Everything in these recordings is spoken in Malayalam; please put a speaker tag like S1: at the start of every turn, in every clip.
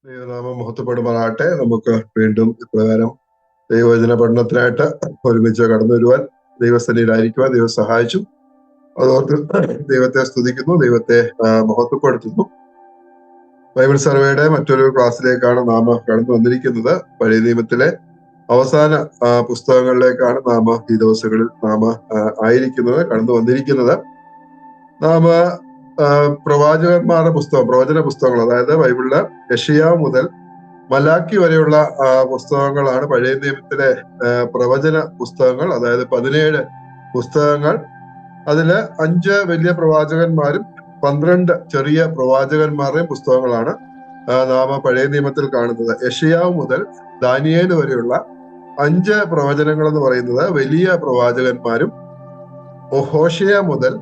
S1: ദൈവനാമം മഹത്വപ്പെടുമാറാകട്ടെ. നമുക്ക് വീണ്ടും ഇപ്രകാരം ദൈവവചന പഠനത്തിനായിട്ട് ഒരുമിച്ച് കടന്നു വരുവാൻ ദൈവസന്നിധിയിലായിരിക്കുവാൻ ദൈവം സഹായിച്ചു. അതോർത്ത് ദൈവത്തെ സ്തുതിക്കുന്നു, ദൈവത്തെ മഹത്വപ്പെടുത്തുന്നു. ബൈബിൾ സർവേയുടെ മറ്റൊരു ക്ലാസ്സിലേക്കാണ് നാം കടന്നു വന്നിരിക്കുന്നത്. പഴയ നിയമത്തിലെ അവസാന പുസ്തകങ്ങളിലേക്കാണ് നാം ഈ ദിവസങ്ങളിൽ ആയിരിക്കുന്നത്, കടന്നു വന്നിരിക്കുന്നത്. നാം പ്രവാചകന്മാരുടെ പുസ്തകം, പ്രവചന പുസ്തകങ്ങൾ, അതായത് ബൈബിളിലെ യെശയ്യാവ് മുതൽ മലാക്കി വരെയുള്ള പുസ്തകങ്ങളാണ് പഴയ നിയമത്തിലെ പ്രവചന പുസ്തകങ്ങൾ. അതായത് 17 പുസ്തകങ്ങൾ. അതില് 5 വലിയ പ്രവാചകന്മാരും 12 ചെറിയ പ്രവാചകന്മാരുടെയും പുസ്തകങ്ങളാണ് നാം പഴയ നിയമത്തിൽ കാണുന്നത്. യെശയ്യാവ് മുതൽ ദാനിയേൽ വരെയുള്ള 5 പ്രവചനങ്ങൾ എന്ന് പറയുന്നത് വലിയ പ്രവാചകന്മാരും, ഹോശേയ മുതൽ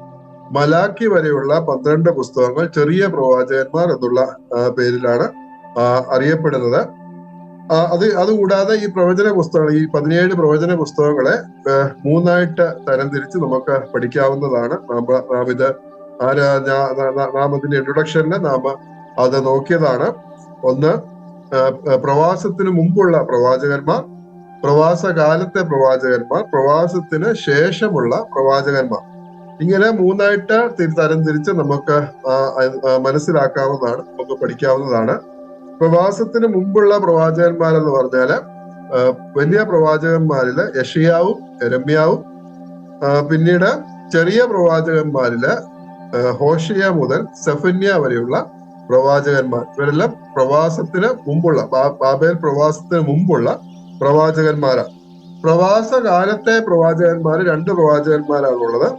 S1: മലാക്കി വരെയുള്ള 12 പുസ്തകങ്ങൾ ചെറിയ പ്രവാചകന്മാർ എന്നുള്ള പേരിലാണ് അറിയപ്പെടുന്നത്. അതുകൂടാതെ ഈ പ്രവചന പുസ്തകങ്ങൾ, ഈ 17 പ്രവചന പുസ്തകങ്ങളെ 3ആയിട്ട് തരംതിരിച്ച് നമുക്ക് പഠിക്കാവുന്നതാണ്. നാം ഇതിന്റെ ഇൻട്രൊഡക്ഷനിൽ നാം അത് നോക്കിയതാണ്. ഒന്ന്, പ്രവാസത്തിന് മുമ്പുള്ള പ്രവാചകന്മാർ, പ്രവാസകാലത്തെ പ്രവാചകന്മാർ, പ്രവാസത്തിന് ശേഷമുള്ള പ്രവാചകന്മാർ. ഇങ്ങനെ 3ആയിട്ട് തരംതിരിച്ച് നമുക്ക് മനസ്സിലാക്കാവുന്നതാണ്, നമുക്ക് പഠിക്കാവുന്നതാണ്. പ്രവാസത്തിന് മുമ്പുള്ള പ്രവാചകന്മാരെന്ന് പറഞ്ഞാല് വലിയ പ്രവാചകന്മാരില് യെശയ്യാവും യെരമ്യാവും, പിന്നീട് ചെറിയ പ്രവാചകന്മാരില് ഹോശേയ മുതൽ സെഫന്യ വരെയുള്ള പ്രവാചകന്മാർ. ഇവരെല്ലാം പ്രവാസത്തിന് മുമ്പുള്ള, ബാബേൽ പ്രവാസത്തിന് മുമ്പുള്ള പ്രവാചകന്മാരാണ്. പ്രവാസ കാലത്തെ പ്രവാചകന്മാര് 2 പ്രവാചകന്മാരാണുള്ളത്.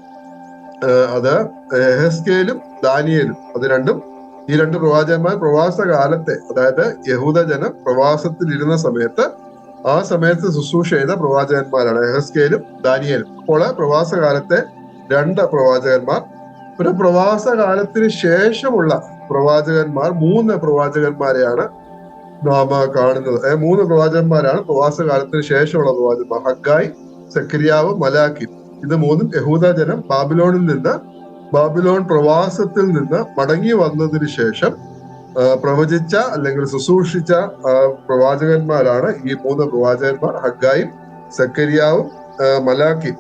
S1: അത് യെഹെസ്കേലും ദാനിയേലും. അത് രണ്ടും, ഈ 2 പ്രവാചകന്മാർ പ്രവാസ കാലത്തെ, അതായത് യഹൂദജനം പ്രവാസത്തിലിരുന്ന സമയത്ത്, ആ സമയത്ത് ശുശ്രൂഷ ചെയ്ത പ്രവാചകന്മാരാണ് യെഹെസ്കേലും ദാനിയേലും. അപ്പോൾ പ്രവാസ കാലത്തെ 2 പ്രവാചകന്മാർ. ഒരു പ്രവാസ കാലത്തിന് ശേഷമുള്ള പ്രവാചകന്മാർ 3 പ്രവാചകന്മാരെയാണ് നാം കാണുന്നത്. 3 പ്രവാചകന്മാരാണ് പ്രവാസ കാലത്തിന് ശേഷമുള്ള പ്രവാചകന്മാർ. ഹഗ്ഗായി, സെഖര്യാവ്, മലാക്കി. ഇത് 3ഉം യഹൂദജനം ബാബിലോൺ പ്രവാസത്തിൽ നിന്ന് മടങ്ങി വന്നതിന് ശേഷം പ്രവചിച്ച അല്ലെങ്കിൽ ശുശ്രൂഷിച്ച പ്രവാചകന്മാരാണ് ഈ 3 പ്രവാചകന്മാർ, ഹഗ്ഗായും സെഖര്യാവും മലാക്കിയും.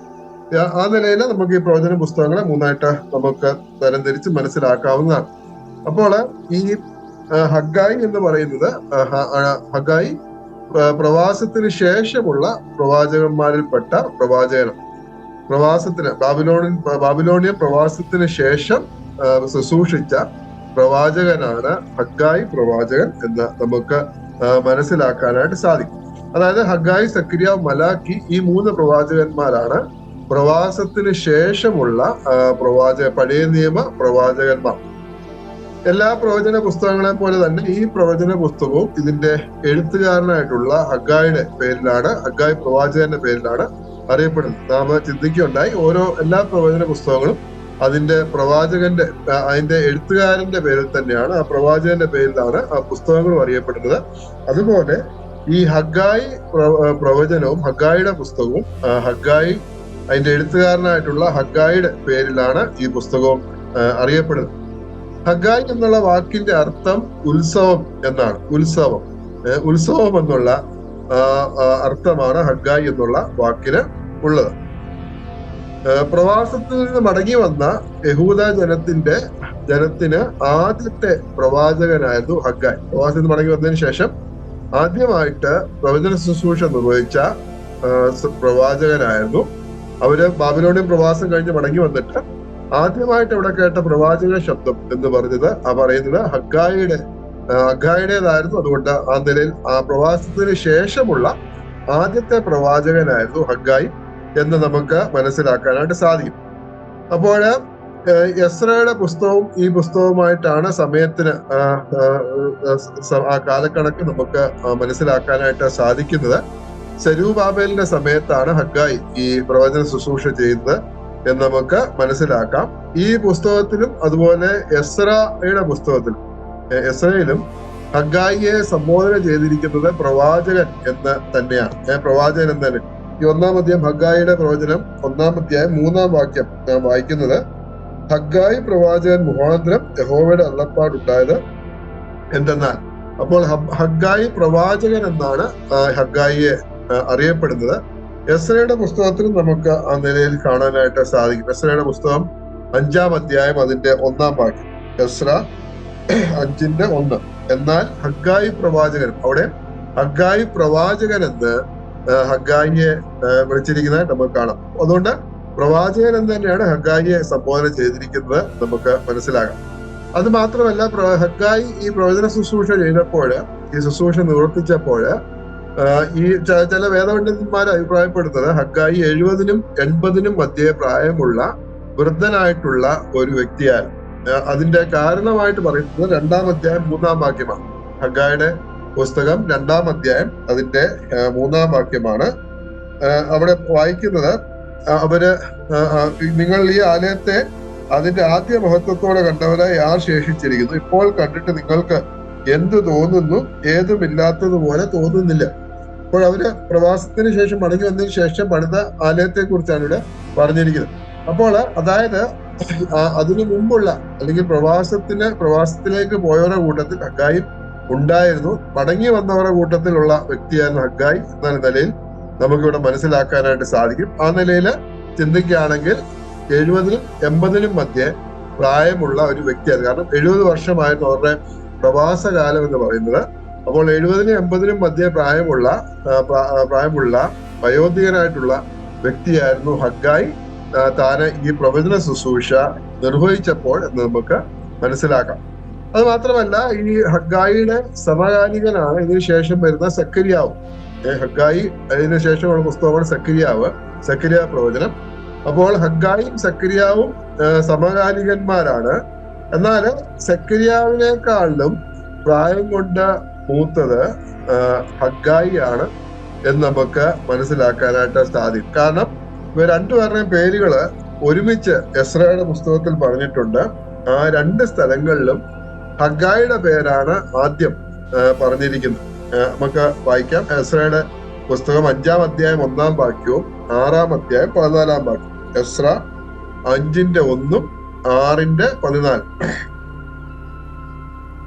S1: ആ നിലയിൽ നമുക്ക് ഈ പ്രവചന പുസ്തകങ്ങളെ 3ആയിട്ട് നമുക്ക് തരംതിരിച്ച് മനസ്സിലാക്കാവുന്നതാണ്. അപ്പോൾ ഈ ഹഗ്ഗായി എന്ന് പറയുന്നത്, ഹഗ്ഗായി പ്രവാസത്തിന് ശേഷമുള്ള പ്രവാചകന്മാരിൽപ്പെട്ട പ്രവാചകനാണ്. ബാബിലോണിയൻ പ്രവാസത്തിന് ശേഷം ശുശ്രൂഷിച്ച പ്രവാചകനാണ് ഹഗ്ഗായി പ്രവാചകൻ എന്ന് നമുക്ക് മനസ്സിലാക്കാനായിട്ട് സാധിക്കും. അതായത് ഹഗ്ഗായി, സെഖര്യാവ്, മലാക്കി, ഈ 3 പ്രവാചകന്മാരാണ് പ്രവാസത്തിന് ശേഷമുള്ള പഴയ നിയമ പ്രവാചകന്മാർ. എല്ലാ പ്രവചന പുസ്തകങ്ങളെ പോലെ തന്നെ ഈ പ്രവചന പുസ്തകവും ഇതിന്റെ എഴുത്തുകാരനായിട്ടുള്ള ഹഗ്ഗായിയുടെ പേരിലാണ്, ഹഗ്ഗായി പ്രവാചകന്റെ പേരിലാണ് അറിയപ്പെടുന്നത്. നാം ചിന്തിക്കുകയുണ്ടായി, എല്ലാ പ്രവചന പുസ്തകങ്ങളും അതിന്റെ പ്രവാചകന്റെ, അതിന്റെ എഴുത്തുകാരന്റെ പേരിൽ തന്നെയാണ്, ആ പ്രവാചകന്റെ പേരിലാണ് ആ പുസ്തകങ്ങളും അറിയപ്പെടുന്നത്. അതുപോലെ ഈ ഹഗ്ഗായി പ്രവചനവും ഹഗ്ഗായിയുടെ പുസ്തകവും, ഹഗ്ഗായി അതിന്റെ എഴുത്തുകാരനായിട്ടുള്ള ഹഗ്ഗായിയുടെ പേരിലാണ് ഈ പുസ്തകവും അറിയപ്പെടുന്നത്. ഹഗ്ഗായി എന്നുള്ള വാക്കിന്റെ അർത്ഥം ഉത്സവം എന്നാണ്. ഉത്സവം എന്നുള്ള അർത്ഥമാണ് ഹഗ്ഗായി എന്നുള്ള വാക്കിന് ഉള്ളത്. പ്രവാസത്തിൽ നിന്ന് മടങ്ങി വന്ന യഹൂദ ജനത്തിന് ആദ്യത്തെ പ്രവാചകനായിരുന്നു ഹഗ്ഗായി. പ്രവാസത്തിൽ നിന്ന് മടങ്ങി വന്നതിന് ശേഷം ആദ്യമായിട്ട് പ്രവചന ശുശ്രൂഷ നിർവഹിച്ച പ്രവാചകനായിരുന്നു. അവര് ബാബിലോണിയൻ പ്രവാസം കഴിഞ്ഞ് മടങ്ങി വന്നിട്ട് ആദ്യമായിട്ട് അവിടെ കേട്ട പ്രവാചക ശബ്ദം എന്ന് പറയുന്നത് ഹഗ്ഗായിയുടേതായിരുന്നു. അതുകൊണ്ട് ആ നിലയിൽ ആ പ്രവാസത്തിന് ശേഷമുള്ള ആദ്യത്തെ പ്രവാചകനായിരുന്നു ഹഗ്ഗായി എന്ന് നമുക്ക് മനസ്സിലാക്കാനായിട്ട് സാധിക്കും. അപ്പോൾ എസ്രയുടെ പുസ്തകവും ഈ പുസ്തകവുമായിട്ടാണ് സമയത്തിന് ആ കാലക്കണക്ക് നമുക്ക് മനസ്സിലാക്കാനായിട്ട് സാധിക്കുന്നത്. സെരൂബാബേലിന്റെ സമയത്താണ് ഹഗ്ഗായി ഈ പ്രവചന ശുശ്രൂഷ ചെയ്തത് എന്ന് നമുക്ക് മനസ്സിലാക്കാം. ഈ പുസ്തകത്തിലും അതുപോലെ എസ്രയിലും ഹഗ്ഗായിയെ സംബോധന ചെയ്തിരിക്കുന്നത് പ്രവാചകൻ എന്ന് തന്നെയാണ്. പ്രവാചകൻ എന്ന് തന്നെ. ഈ 1-ാം അധ്യായം ഹഗ്ഗായിയുടെ പ്രവചനം 1-ാം അധ്യായം 3-ാം വാക്യം നാം വായിക്കുന്നത്, ഹഗ്ഗായി പ്രവാചകൻ മുഖാന്തരം യഹോവയുടെ അരുളപ്പാടുണ്ടായത് എന്തെന്നാൽ അപ്പോൾ ഹഗ്ഗായി പ്രവാചകൻ എന്നാണ് ഹഗ്ഗായിയെ അറിയപ്പെടുന്നത്. എസ്രയുടെ പുസ്തകത്തിലും നമുക്ക് ആ നിലയിൽ കാണാനായിട്ട് സാധിക്കും. എസ്രയുടെ പുസ്തകം 5-ാം അധ്യായം അതിന്റെ 1-ാം വാക്യം. എസ്ര 5:1. എന്നാൽ ഹഗ്ഗായി പ്രവാചകനും, അവിടെ ഹഗ്ഗായി പ്രവാചകൻ എന്ന് ഹഗ്ഗായിയെ വിളിച്ചിരിക്കുന്നതായിട്ട് നമുക്ക് കാണാം. അതുകൊണ്ട് പ്രവാചകൻ എന്ന് തന്നെയാണ് ഹഗ്ഗായിയെ സംബോധന ചെയ്തിരിക്കുന്നത് നമുക്ക് മനസ്സിലാകാം. അത് മാത്രമല്ല, ഹഗ്ഗായി ഈ പ്രവചന ശുശ്രൂഷ ചെയ്തപ്പോൾ, ഈ ശുശ്രൂഷ നിവർത്തിച്ചപ്പോൾ, ഈ ചില വേദപണ്ഡിതന്മാർ അഭിപ്രായപ്പെടുന്നത് ഹഗ്ഗായി 70-നും 80-നും മധ്യേ പ്രായമുള്ള വൃദ്ധനായിട്ടുള്ള ഒരു വ്യക്തിയാണ്. അതിന്റെ കാരണമായിട്ട് പറയുന്നത് 2-ാം അധ്യായം 3-ാം വാക്യമാണ്. ഹഗ്ഗായിയുടെ പുസ്തകം 2-ാം അധ്യായം അതിന്റെ 3-ാം വാക്യമാണ്. അവിടെ വായിക്കുന്നത്, അവര് നിങ്ങൾ ഈ ആലയത്തെ അതിന്റെ ആദ്യ മഹത്വത്തോടെ കണ്ടവരായി ആർ ശേഷിച്ചിരിക്കുന്നു. ഇപ്പോൾ കണ്ടിട്ട് നിങ്ങൾക്ക് എന്ത് തോന്നുന്നു? ഏതുമില്ലാത്തതുപോലെ തോന്നുന്നില്ല. അപ്പോൾ അവര് പ്രവാസത്തിന് ശേഷം മടങ്ങി വന്നതിന് ശേഷം പണിത ആലയത്തെ കുറിച്ചാണ് ഇവിടെ പറഞ്ഞിരിക്കുന്നത്. അപ്പോൾ അതായത് അതിനു മുമ്പുള്ള അല്ലെങ്കിൽ പ്രവാസത്തിലേക്ക് പോയവരുടെ കൂട്ടത്തിൽ ഹഗ്ഗായി ഉണ്ടായിരുന്നു. മടങ്ങി വന്നവരുടെ കൂട്ടത്തിലുള്ള വ്യക്തിയായിരുന്നു ഹഗ്ഗായി എന്ന നിലയിൽ നമുക്കിവിടെ മനസ്സിലാക്കാനായിട്ട് സാധിക്കും. ആ നിലയിൽ ചിന്തിക്കുകയാണെങ്കിൽ 70-നും 80-നും മധ്യേ പ്രായമുള്ള ഒരു വ്യക്തിയാണ്. കാരണം 70 വർഷമായിരുന്നു അവരുടെ പ്രവാസകാലം എന്ന് പറയുന്നത്. അപ്പോൾ 70-നും 80-നും മധ്യേ പ്രായമുള്ള വയോധികനായിട്ടുള്ള വ്യക്തിയായിരുന്നു ഹഗ്ഗായി താന് ഈ പ്രവചന ശുശ്രൂഷ നിർവഹിച്ചപ്പോൾ എന്ന് നമുക്ക് മനസ്സിലാക്കാം. അത് മാത്രമല്ല, ഈ ഹഗ്ഗായിയുടെ സമകാലികനാണ് ഇതിനു ശേഷം വരുന്ന സക്കരിയാവ്. ഹഗ്ഗായി അതിനു ശേഷമുള്ള പുസ്തകമാണ് സക്കരിയ പ്രവചനം. അപ്പോൾ ഹഗ്ഗായും സക്കരിയാവും സമകാലികന്മാരാണ്. എന്നാൽ സക്കരിയാവിനേക്കാളും പ്രായം കൊണ്ട് മൂത്തത് ഹഗ്ഗായി ആണ് എന്ന് നമുക്ക് മനസ്സിലാക്കാനായിട്ട് സാധിക്കും. കാരണം ഇവ രണ്ടുപേരുടെയും പേരുകള് ഒരുമിച്ച് എസ്രയുടെ പുസ്തകത്തിൽ പറഞ്ഞിട്ടുണ്ട്. ആ 2 സ്ഥലങ്ങളിലും ഹഗ്ഗായിയുടെ പേരാണ് ആദ്യം പറഞ്ഞിരിക്കുന്നത്. നമുക്ക് വായിക്കാം. എസ്രയുടെ പുസ്തകം 5-ാം അധ്യായം 1-ാം വാക്യവും 6-ാം അധ്യായം 14-ാം വാക്യം. എസ്ര 5:1, 6:14.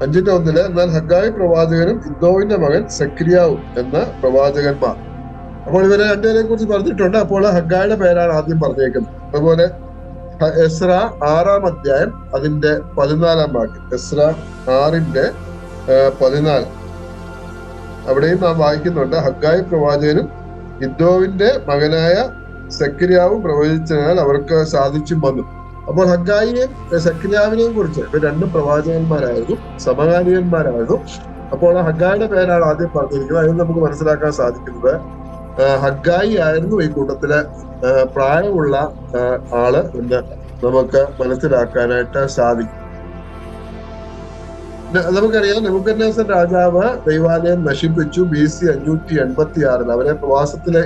S1: 5:1 എന്നാൽ ഹഗ്ഗായി പ്രവാചകനും ഇദ്ദോവിന്റെ മകൻ സക്രിയാവും എന്ന പ്രവാചകന്മാർ. അപ്പോൾ ഇവരെ രണ്ടുപേരെ കുറിച്ച് പറഞ്ഞിട്ടുണ്ട്. അപ്പോൾ ഹഗ്ഗായിയുടെ പേരാണ് ആദ്യം പറഞ്ഞേക്കുന്നത്. അതുപോലെ എസ്ര 6-ാം അധ്യായം അതിന്റെ 14-ാം വാക്യം. എസ്ര 6:14 അവിടെയും നാം വായിക്കുന്നുണ്ട്, ഹഗ്ഗായി പ്രവാചകനും ഇദ്ദോവിന്റെ മകനായ സക്രിയാവും പ്രവചിച്ചതിനാൽ അവർക്ക് സാധിച്ചും വന്നു. അപ്പോൾ ഹഗ്ഗായിയെയും സക്രിയാവിനെയും കുറിച്ച് ഇവർ 2 പ്രവാചകന്മാരായിരുന്നു, സമകാലികന്മാരായിരുന്നു. അപ്പോൾ ഹഗ്ഗായിയുടെ പേരാണ് ആദ്യം പറഞ്ഞിരിക്കുന്നത്. അതിൽ നമുക്ക് മനസ്സിലാക്കാൻ സാധിക്കുന്നത് ഹഗ്ഗായി ആയിരുന്നു ഈ കൂട്ടത്തിലെ പ്രായമുള്ള ആള് എന്ന് നമുക്ക് മനസ്സിലാക്കാനായിട്ട് സാധിക്കും. നമുക്കറിയാം, നെബൂഖദ്നേസർ രാജാവ് ദൈവാലയം നശിപ്പിച്ചു BC 586. അവരെ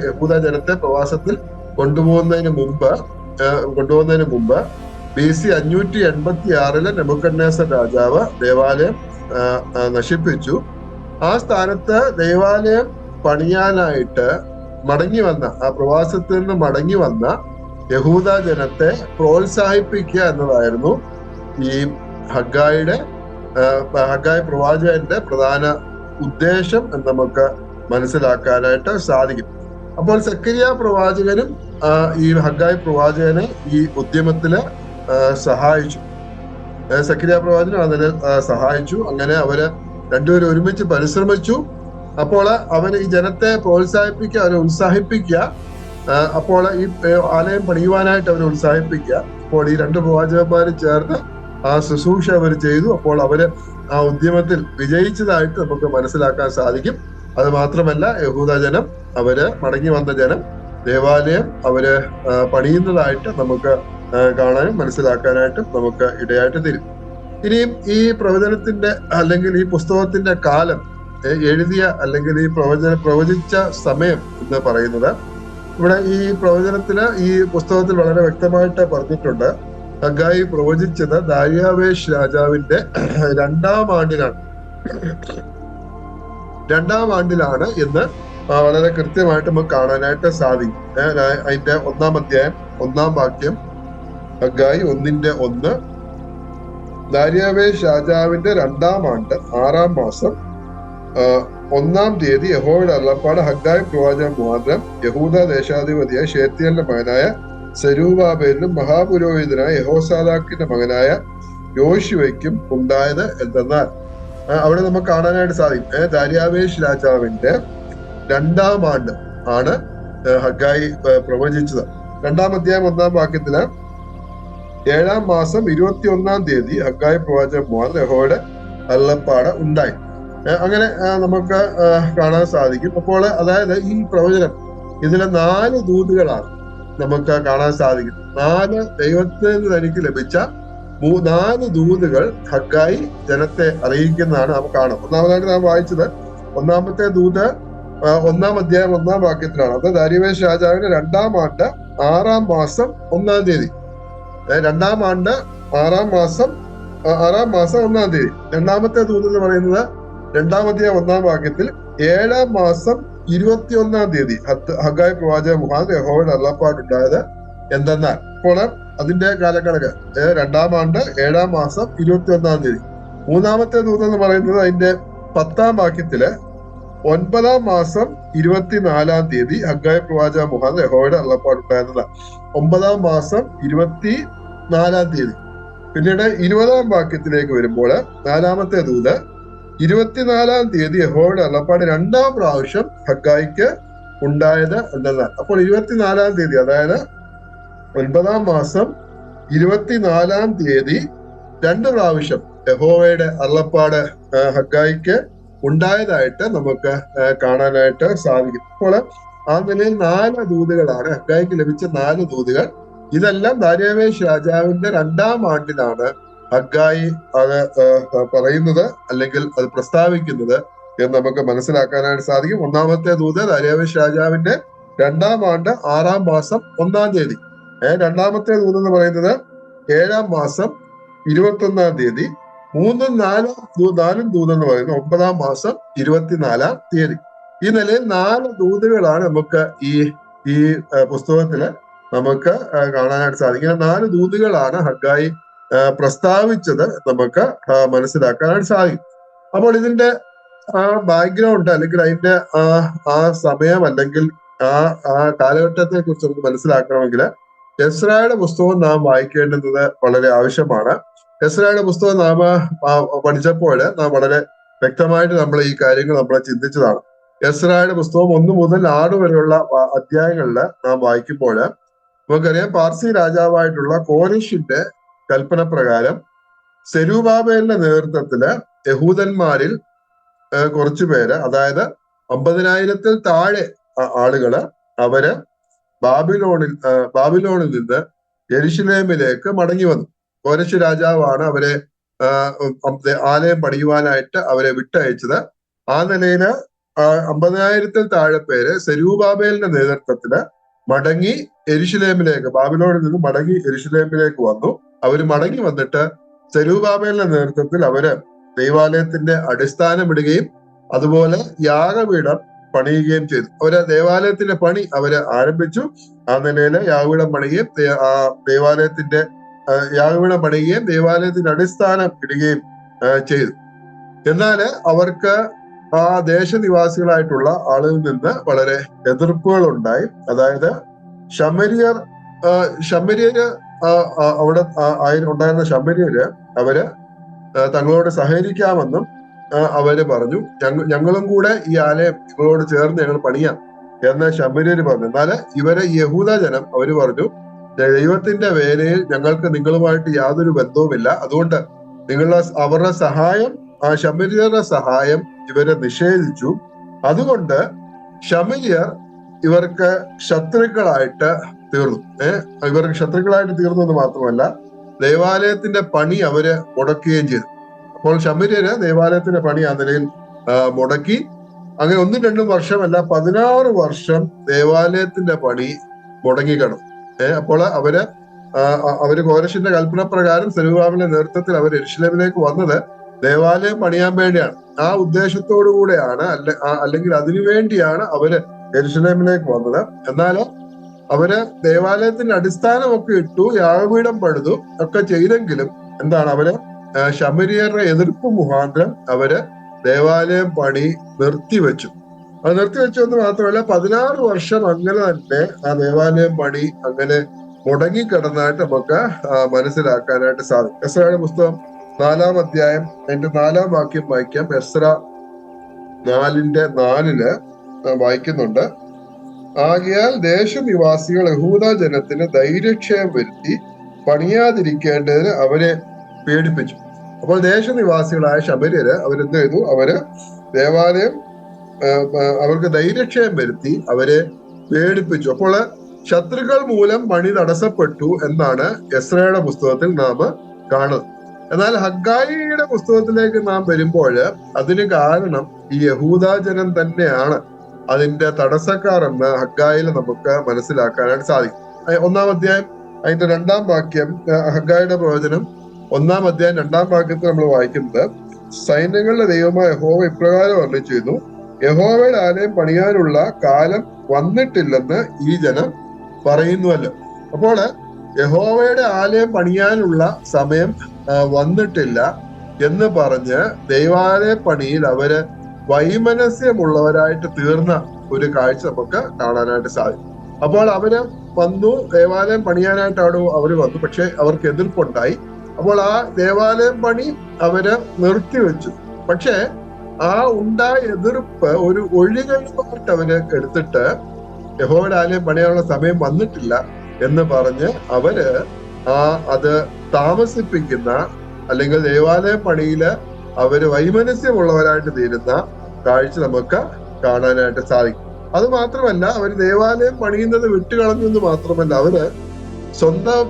S1: യഹൂദ ജനത്തെ പ്രവാസത്തിൽ കൊണ്ടുപോകുന്നതിന് മുമ്പ് BC 586 നെബൂഖദ്നേസർ രാജാവ് ദേവാലയം നശിപ്പിച്ചു. ആ സ്ഥാനത്ത് ദൈവാലയം പണിയാനായിട്ട് പ്രവാസത്തിൽ നിന്ന് മടങ്ങി വന്ന യഹൂദ ജനത്തെ പ്രോത്സാഹിപ്പിക്കുക എന്നതായിരുന്നു ഈ ഹഗ്ഗായി പ്രവാചകന്റെ പ്രധാന ഉദ്ദേശം എന്ന് നമുക്ക് മനസ്സിലാക്കാനായിട്ട് സാധിക്കും. അപ്പോൾ സക്കരിയ പ്രവാചകനും ഈ ഹഗ്ഗായി പ്രവാചകനെ ഈ ഉദ്യമത്തില് സഹായിച്ചു. സക്കരിയ പ്രവാചകനും അതിന് സഹായിച്ചു. അങ്ങനെ അവര് രണ്ടുപേരും ഒരുമിച്ച് പരിശ്രമിച്ചു. അപ്പോൾ അവന് ഈ ജനത്തെ പ്രോത്സാഹിപ്പിക്കുക, അവരെ ഉത്സാഹിപ്പിക്കുക. അപ്പോൾ ഈ ആലയം പണിയുവാനായിട്ട് അവരെ ഉത്സാഹിപ്പിക്കുക. അപ്പോൾ ഈ 2 പ്രവാചകന്മാരും ചേർന്ന് ആ ശുശ്രൂഷ അവർ ചെയ്തു. അപ്പോൾ അവര് ആ ഉദ്യമത്തിൽ വിജയിച്ചതായിട്ട് നമുക്ക് മനസ്സിലാക്കാൻ സാധിക്കും. അത് മാത്രമല്ല, യഹൂദ ജനം, മടങ്ങി വന്ന ജനം ദേവാലയം പണിയുന്നതായിട്ട് നമുക്ക് കാണാനും മനസ്സിലാക്കാനായിട്ടും നമുക്ക് ഇടയായിട്ട് തരും. ഇനിയും ഈ പ്രവചനത്തിന്റെ അല്ലെങ്കിൽ ഈ പുസ്തകത്തിന്റെ കാലം എഴുതിയ അല്ലെങ്കിൽ ഈ പ്രവചിച്ച സമയം എന്ന് പറയുന്നത് ഇവിടെ ഈ ഈ പുസ്തകത്തിൽ വളരെ വ്യക്തമായിട്ട് പറഞ്ഞിട്ടുണ്ട്. ഹഗ്ഗായി പ്രവചിച്ചത് ദാര്യാവേശ് രാജാവിന്റെ 2-ാം ആണ്ടിലാണ് എന്ന് വളരെ കൃത്യമായിട്ട് നമുക്ക് കാണാനായിട്ട് സാധിക്കും. അതിന്റെ 1-ാം അധ്യായം 1-ാം വാക്യം, ഹഗ്ഗായി 1:1. ദാര്യാവേശ് രാജാവിന്റെ 2-ാം ആണ്ട് 6-ാം മാസം ഒന്നാം തീയതി യഹോവയുടെ അരുളപ്പാട് ഹഗ്ഗായി പ്രവാചകൻ മുഖാന്തരം യഹൂദ ദേശാധിപതിയായ ഷേത്യലിന്റെ മകനായ സെരൂബാബേലിനും മഹാപുരോഹിതനായ യഹോസാദാക്കിന്റെ മകനായ യോശുവയ്ക്കും ഉണ്ടായത് എന്തെന്നാൽ, അവിടെ നമുക്ക് കാണാനായിട്ട് സാധിക്കും, ദാര്യാവേശ് രാജാവിന്റെ 2-ാം ആണ്ട് ആണ് ഹഗ്ഗായി പ്രവചിച്ചത്. 2-ാം അധ്യായം 1-ാം വാക്യത്തില് 7-ാം മാസം 21-ാം തീയതി ഹഗ്ഗായി പ്രവാചകൻ മുഖാന്തരം യഹോവയുടെ അരുളപ്പാട് ഉണ്ടായി. അങ്ങനെ നമുക്ക് കാണാൻ സാധിക്കും. അപ്പോൾ അതായത് ഈ പ്രവചനം ഇതിലെ 4 ദൂതുകളാണ് നമുക്ക് കാണാൻ സാധിക്കും. 4 ദൈവത്തിൽ നിന്ന് തനിക്ക് ലഭിച്ച 4 ദൂതുകൾ ഹഗ്ഗായി ജനത്തെ അറിയിക്കുന്നതാണ് നാം കാണും. ഒന്നാമതായിട്ട് നാം വായിച്ചത് 1-ാമത്തെ ദൂത് 1-ാം അധ്യായം 1-ാം വാക്യത്തിലാണ്. അത് ദാര്യാവേശ് രാജാവിന്റെ 2-ാം ആണ്ട് 6-ാം മാസം 1-ാം തീയതി. 2-ാം ആണ്ട് 6-ാം മാസം 1-ാം തീയതി. 2-ാമത്തെ ദൂത് എന്ന് പറയുന്നത് 2-ാം അധ്യായം 1-ാം വാക്യത്തിൽ 7-ാം മാസം 21-ാം തീയതി ഹഗ്ഗായി പ്രവാചക മുഖാന്തരം യഹോവയുടെ അരുളപ്പാടുണ്ടായത് എന്തെന്നാൽ. ഇപ്പോൾ അതിന്റെ കാലക്കണക്ക് 2-ാം ആണ്ട് 7-ാം മാസം 21-ാം തീയതി. 3-ാമത്തെ ദൂത് എന്ന് പറയുന്നത് അതിന്റെ 10-ാം വാക്യത്തില് 9-ാം മാസം 24-ാം തീയതി ഹഗ്ഗായി പ്രവാചക മുഖാന്തരം യഹോവയുടെ അരുളപ്പാടുണ്ടായിരുന്നത്. 9-ാം മാസം 24-ാം തീയതി. പിന്നീട് 20-ാം വാക്യത്തിലേക്ക് വരുമ്പോൾ 4-ാമത്തെ ദൂത് 24-ാം തീയതി യഹോവയുടെ അരുളപ്പാട് 2-ാം പ്രാവശ്യം ഹഗ്ഗായിക്ക് ഉണ്ടായത് എന്തെന്നാൽ. അപ്പോൾ 24-ാം തീയതി, അതായത് 9-ാം മാസം 24-ാം തീയതി 2 പ്രാവശ്യം യഹോവയുടെ അരുളപ്പാട് ഹഗ്ഗായിക്ക് ഉണ്ടായതായിട്ട് നമുക്ക് കാണാനായിട്ട് സാധിക്കും. അപ്പോൾ ആ നിലയിൽ 4 ദൂതുകളാണ് ഹഗ്ഗായിക്ക് ലഭിച്ച 4 ദൂതുകൾ. ഇതെല്ലാം ദാര്യാവേശ് രാജാവിന്റെ 2-ാം ആണ്ടിലാണ് ഹഗ്ഗായി അത് പറയുന്നത് അല്ലെങ്കിൽ അത് പ്രസ്താവിക്കുന്നത് എന്ന് നമുക്ക് മനസ്സിലാക്കാനായിട്ട് സാധിക്കും. 1-ാമത്തെ ദൂത് ദാര്യാവേശ് രാജാവിന്റെ 2-ാം ആണ്ട് 6-ാം മാസം 1-ാം തീയതി. 2-ാമത്തെ ദൂത് എന്ന് പറയുന്നത് 7-ാം മാസം 21-ാം തീയതി. 3-ഉം 4-ഉം ദൂത് എന്ന് പറയുന്നത് 9-ാം മാസം 24-ാം തീയതി. ഈ നിലയിൽ 4 ദൂതുകളാണ് നമുക്ക് ഈ പുസ്തകത്തില് നമുക്ക് കാണാനായിട്ട് സാധിക്കും. 4 ദൂതുകളാണ് ഹഗ്ഗായി പ്രസ്താവിച്ചത് നമുക്ക് മനസ്സിലാക്കാനായിട്ട് സാധിക്കും. അപ്പോൾ ഇതിന്റെ ബാക്ക്ഗ്രൗണ്ട് അല്ലെങ്കിൽ അതിന്റെ ആ സമയം അല്ലെങ്കിൽ ആ കാലഘട്ടത്തെ കുറിച്ച് നമുക്ക് മനസ്സിലാക്കണമെങ്കിൽ എസ്രായുടെ പുസ്തകം നാം വായിക്കേണ്ടുന്നത് വളരെ ആവശ്യമാണ്. എസ്രായുടെ പുസ്തകം നാം പഠിച്ചപ്പോൾ നാം വളരെ വ്യക്തമായിട്ട് നമ്മൾ ഈ കാര്യങ്ങൾ നമ്മൾ ചിന്തിച്ചതാണ്. എസ്രായുടെ പുസ്തകം 1 മുതൽ 6 വരെയുള്ള അധ്യായങ്ങളിൽ നാം വായിക്കുമ്പോൾ നമുക്കറിയാം, പാർസി രാജാവായിട്ടുള്ള കോരശിന്റെ കൽപ്പന പ്രകാരം സെരൂബാബേലിന്റെ നേതൃത്വത്തില് യഹൂദന്മാരിൽ കുറച്ചു പേര്, അതായത് 50,000-ൽ താഴെ ആളുകള്, അവര് ബാബിലോണിൽ നിന്ന് യെരുശലേമിലേക്ക് മടങ്ങി വന്നു. കോരശ് രാജാവാണ് അവരെ ആലയം പണിയുവാനായിട്ട് അവരെ വിട്ടയച്ചത്. ആ നിലയില് 50,000-ൽ താഴെ പേര് സെരൂബാബേലിന്റെ നേതൃത്വത്തില് മടങ്ങി യെരുശലേമിലേക്ക്, ബാബിലോണിൽ നിന്ന് മടങ്ങി യെരുശലേമിലേക്ക് വന്നു. അവര് മടങ്ങി വന്നിട്ട് സെരൂബാബേലിന്റെ നേതൃത്വത്തിൽ അവര് ദൈവാലയത്തിന്റെ അടിസ്ഥാനം ഇടുകയും അതുപോലെ യാഗപീഠം പണിയുകയും ചെയ്തു. അവര് ദേവാലയത്തിന്റെ പണി അവര് ആരംഭിച്ചു. ആ നിലയില് യാഗപീഠം പണിയുകയും യാഗപീഠം പണിയുകയും ദേവാലയത്തിന്റെ അടിസ്ഥാനം ഇടുകയും ചെയ്തു. എന്നാല് അവർക്ക് ആ ദേശനിവാസികളായിട്ടുള്ള ആളുകളിൽ നിന്ന് വളരെ എതിർപ്പുകൾ ഉണ്ടായി. അതായത് ശമര്യര് അവിടെ ഉണ്ടായിരുന്ന ശമര്യര് അവര് തങ്ങളോട് സഹകരിക്കാമെന്നും അവര് പറഞ്ഞു. ഞങ്ങളും കൂടെ ഈ ആലയം നിങ്ങളോട് ചേർന്ന് ഞങ്ങൾ പണിയാം എന്ന് ശമര്യര് പറഞ്ഞു. എന്നാല് ഇവരെ യഹൂദ ജനം അവര് പറഞ്ഞു, ദൈവത്തിന്റെ വേലയിൽ ഞങ്ങൾക്ക് നിങ്ങളുമായിട്ട് യാതൊരു ബന്ധവുമില്ല. അതുകൊണ്ട് അവരുടെ സഹായം, ആ ശമര്യരുടെ സഹായം ഇവരെ നിഷേധിച്ചു. അതുകൊണ്ട് ശമര്യർ ഇവർക്ക് ശത്രുക്കളായിട്ട് തീർന്നു. ഇവർക്ക് ശത്രുക്കളായിട്ട് തീർന്നത് മാത്രമല്ല, ദേവാലയത്തിന്റെ പണി അവര് മുടക്കുകയും ചെയ്തു. അപ്പോൾ ശമര്യര് ദേവാലയത്തിന്റെ പണി ആ നിലയിൽ മുടക്കി. അങ്ങനെ 1-2 വർഷമല്ല, 16 വർഷം ദേവാലയത്തിന്റെ പണി മുടങ്ങിക്കിടന്നു. അപ്പോൾ അവര് കോരശിന്റെ കൽപ്പന പ്രകാരം സെരൂബാബേലിന്റെ നേതൃത്വത്തിൽ അവർ യെരുശലേമിലേക്ക് വന്നത് ദേവാലയം പണിയാൻ വേണ്ടിയാണ്. ആ ഉദ്ദേശത്തോടു കൂടെയാണ് അല്ലെങ്കിൽ അതിനു വേണ്ടിയാണ് അവര് യെരുശലേമിലേക്ക് വന്നത്. എന്നാൽ അവര് ദേവാലയത്തിന്റെ അടിസ്ഥാനമൊക്കെ ഇട്ടു, യാഗപീഠം പണിതു ഒക്കെ ചെയ്തെങ്കിലും അവര് ശമര്യരുടെ എതിർപ്പ് മുഖാന്തരം അവര് ദേവാലയം പണി നിർത്തിവെച്ചു. അത് നിർത്തിവെച്ചു എന്ന് മാത്രമല്ല 16 വർഷം അങ്ങനെ തന്നെ ആ ദേവാലയം പണി അങ്ങനെ മുടങ്ങിക്കിടന്നായിട്ട് നമുക്ക് മനസ്സിലാക്കാനായിട്ട് സാധിക്കും. എസ്രയുടെ പുസ്തകം 4-ാം അധ്യായം അതിന്റെ 4-ാം വാക്യം വായിക്കാം. എസ്ര 4:4 വായിക്കുന്നുണ്ട്. ആകയാൽ ദേശനിവാസികൾ യഹൂദ ജനത്തിന് ധൈര്യക്ഷയം വരുത്തി പണിയാതിരിക്കേണ്ടതിന് അവരെ പേടിപ്പിച്ചു. അപ്പോൾ ദേശനിവാസികളായ ശമര്യര് അവരെന്ത് ചെയ്തു? അവര് ദേവാലയം അവർക്ക് ധൈര്യക്ഷയം വരുത്തി അവരെ പേടിപ്പിച്ചു. അപ്പോൾ ശത്രുക്കൾ മൂലം പണി തടസ്സപ്പെട്ടു എന്നാണ് എസ്രയുടെ പുസ്തകത്തിൽ നാം കാണുന്നത്. എന്നാൽ ഹഗ്ഗായിയുടെ പുസ്തകത്തിലേക്ക് നാം വരുമ്പോൾ അതിന് കാരണം ഈ യഹൂദാജനം തന്നെയാണ് അതിന്റെ തടസ്സക്കാർ എന്ന് ഹഗ്ഗായിൽ നമുക്ക് മനസ്സിലാക്കാനായിട്ട് സാധിക്കും. 1-ാം അധ്യായം അതിന്റെ 2-ാം വാക്യം, ഹഗ്ഗായിയുടെ പ്രവചനം 1-ാം അധ്യായം 2-ാം വാക്യത്തിൽ നമ്മൾ വായിക്കുന്നത്, സൈന്യങ്ങളുടെ ദൈവമായ യഹോവ ഇപ്രകാരം അരുളി ചെയ്യുന്നു, യഹോവയുടെ ആലയം പണിയാനുള്ള കാലം വന്നിട്ടില്ലെന്ന് ഈ ജനം പറയുന്നുവല്ലോ. അപ്പോൾ യഹോവയുടെ ആലയം പണിയാനുള്ള സമയം വന്നിട്ടില്ല എന്ന് പറഞ്ഞ് ദൈവാലയ പണിയിൽ അവര് വൈമനസ്യമുള്ളവരായിട്ട് തീർന്ന ഒരു കാഴ്ച നമുക്ക് കാണാനായിട്ട് സാധിക്കും. അപ്പോൾ അവര് വന്നു, ദേവാലയം പണിയാനായിട്ടാണ് അവര് വന്നു, പക്ഷെ അവർക്ക് എതിർപ്പുണ്ടായി. അപ്പോൾ ആ ദേവാലയം പണി അവര് നിർത്തിവെച്ചു. പക്ഷെ ആ ഉണ്ടായ എതിർപ്പ് ഒരു ഒഴികഴിവായിട്ട് അവര് എടുത്തിട്ട് യഹോവയുടെ ആലയം പണിയാനുള്ള സമയം വന്നിട്ടില്ല എന്ന് പറഞ്ഞ് അവര് അത് താമസിപ്പിക്കുന്ന അല്ലെങ്കിൽ ദേവാലയ പണിയില് അവര് വൈമനസ്യമുള്ളവരായിട്ട് തീരുന്ന കാഴ്ച നമുക്ക് കാണാനായിട്ട് സാധിക്കും. അത് മാത്രമല്ല, അവര് ദേവാലയം പണിയുന്നത് വിട്ടുകളഞ്ഞു എന്ന് മാത്രമല്ല, അവര് സ്വന്തം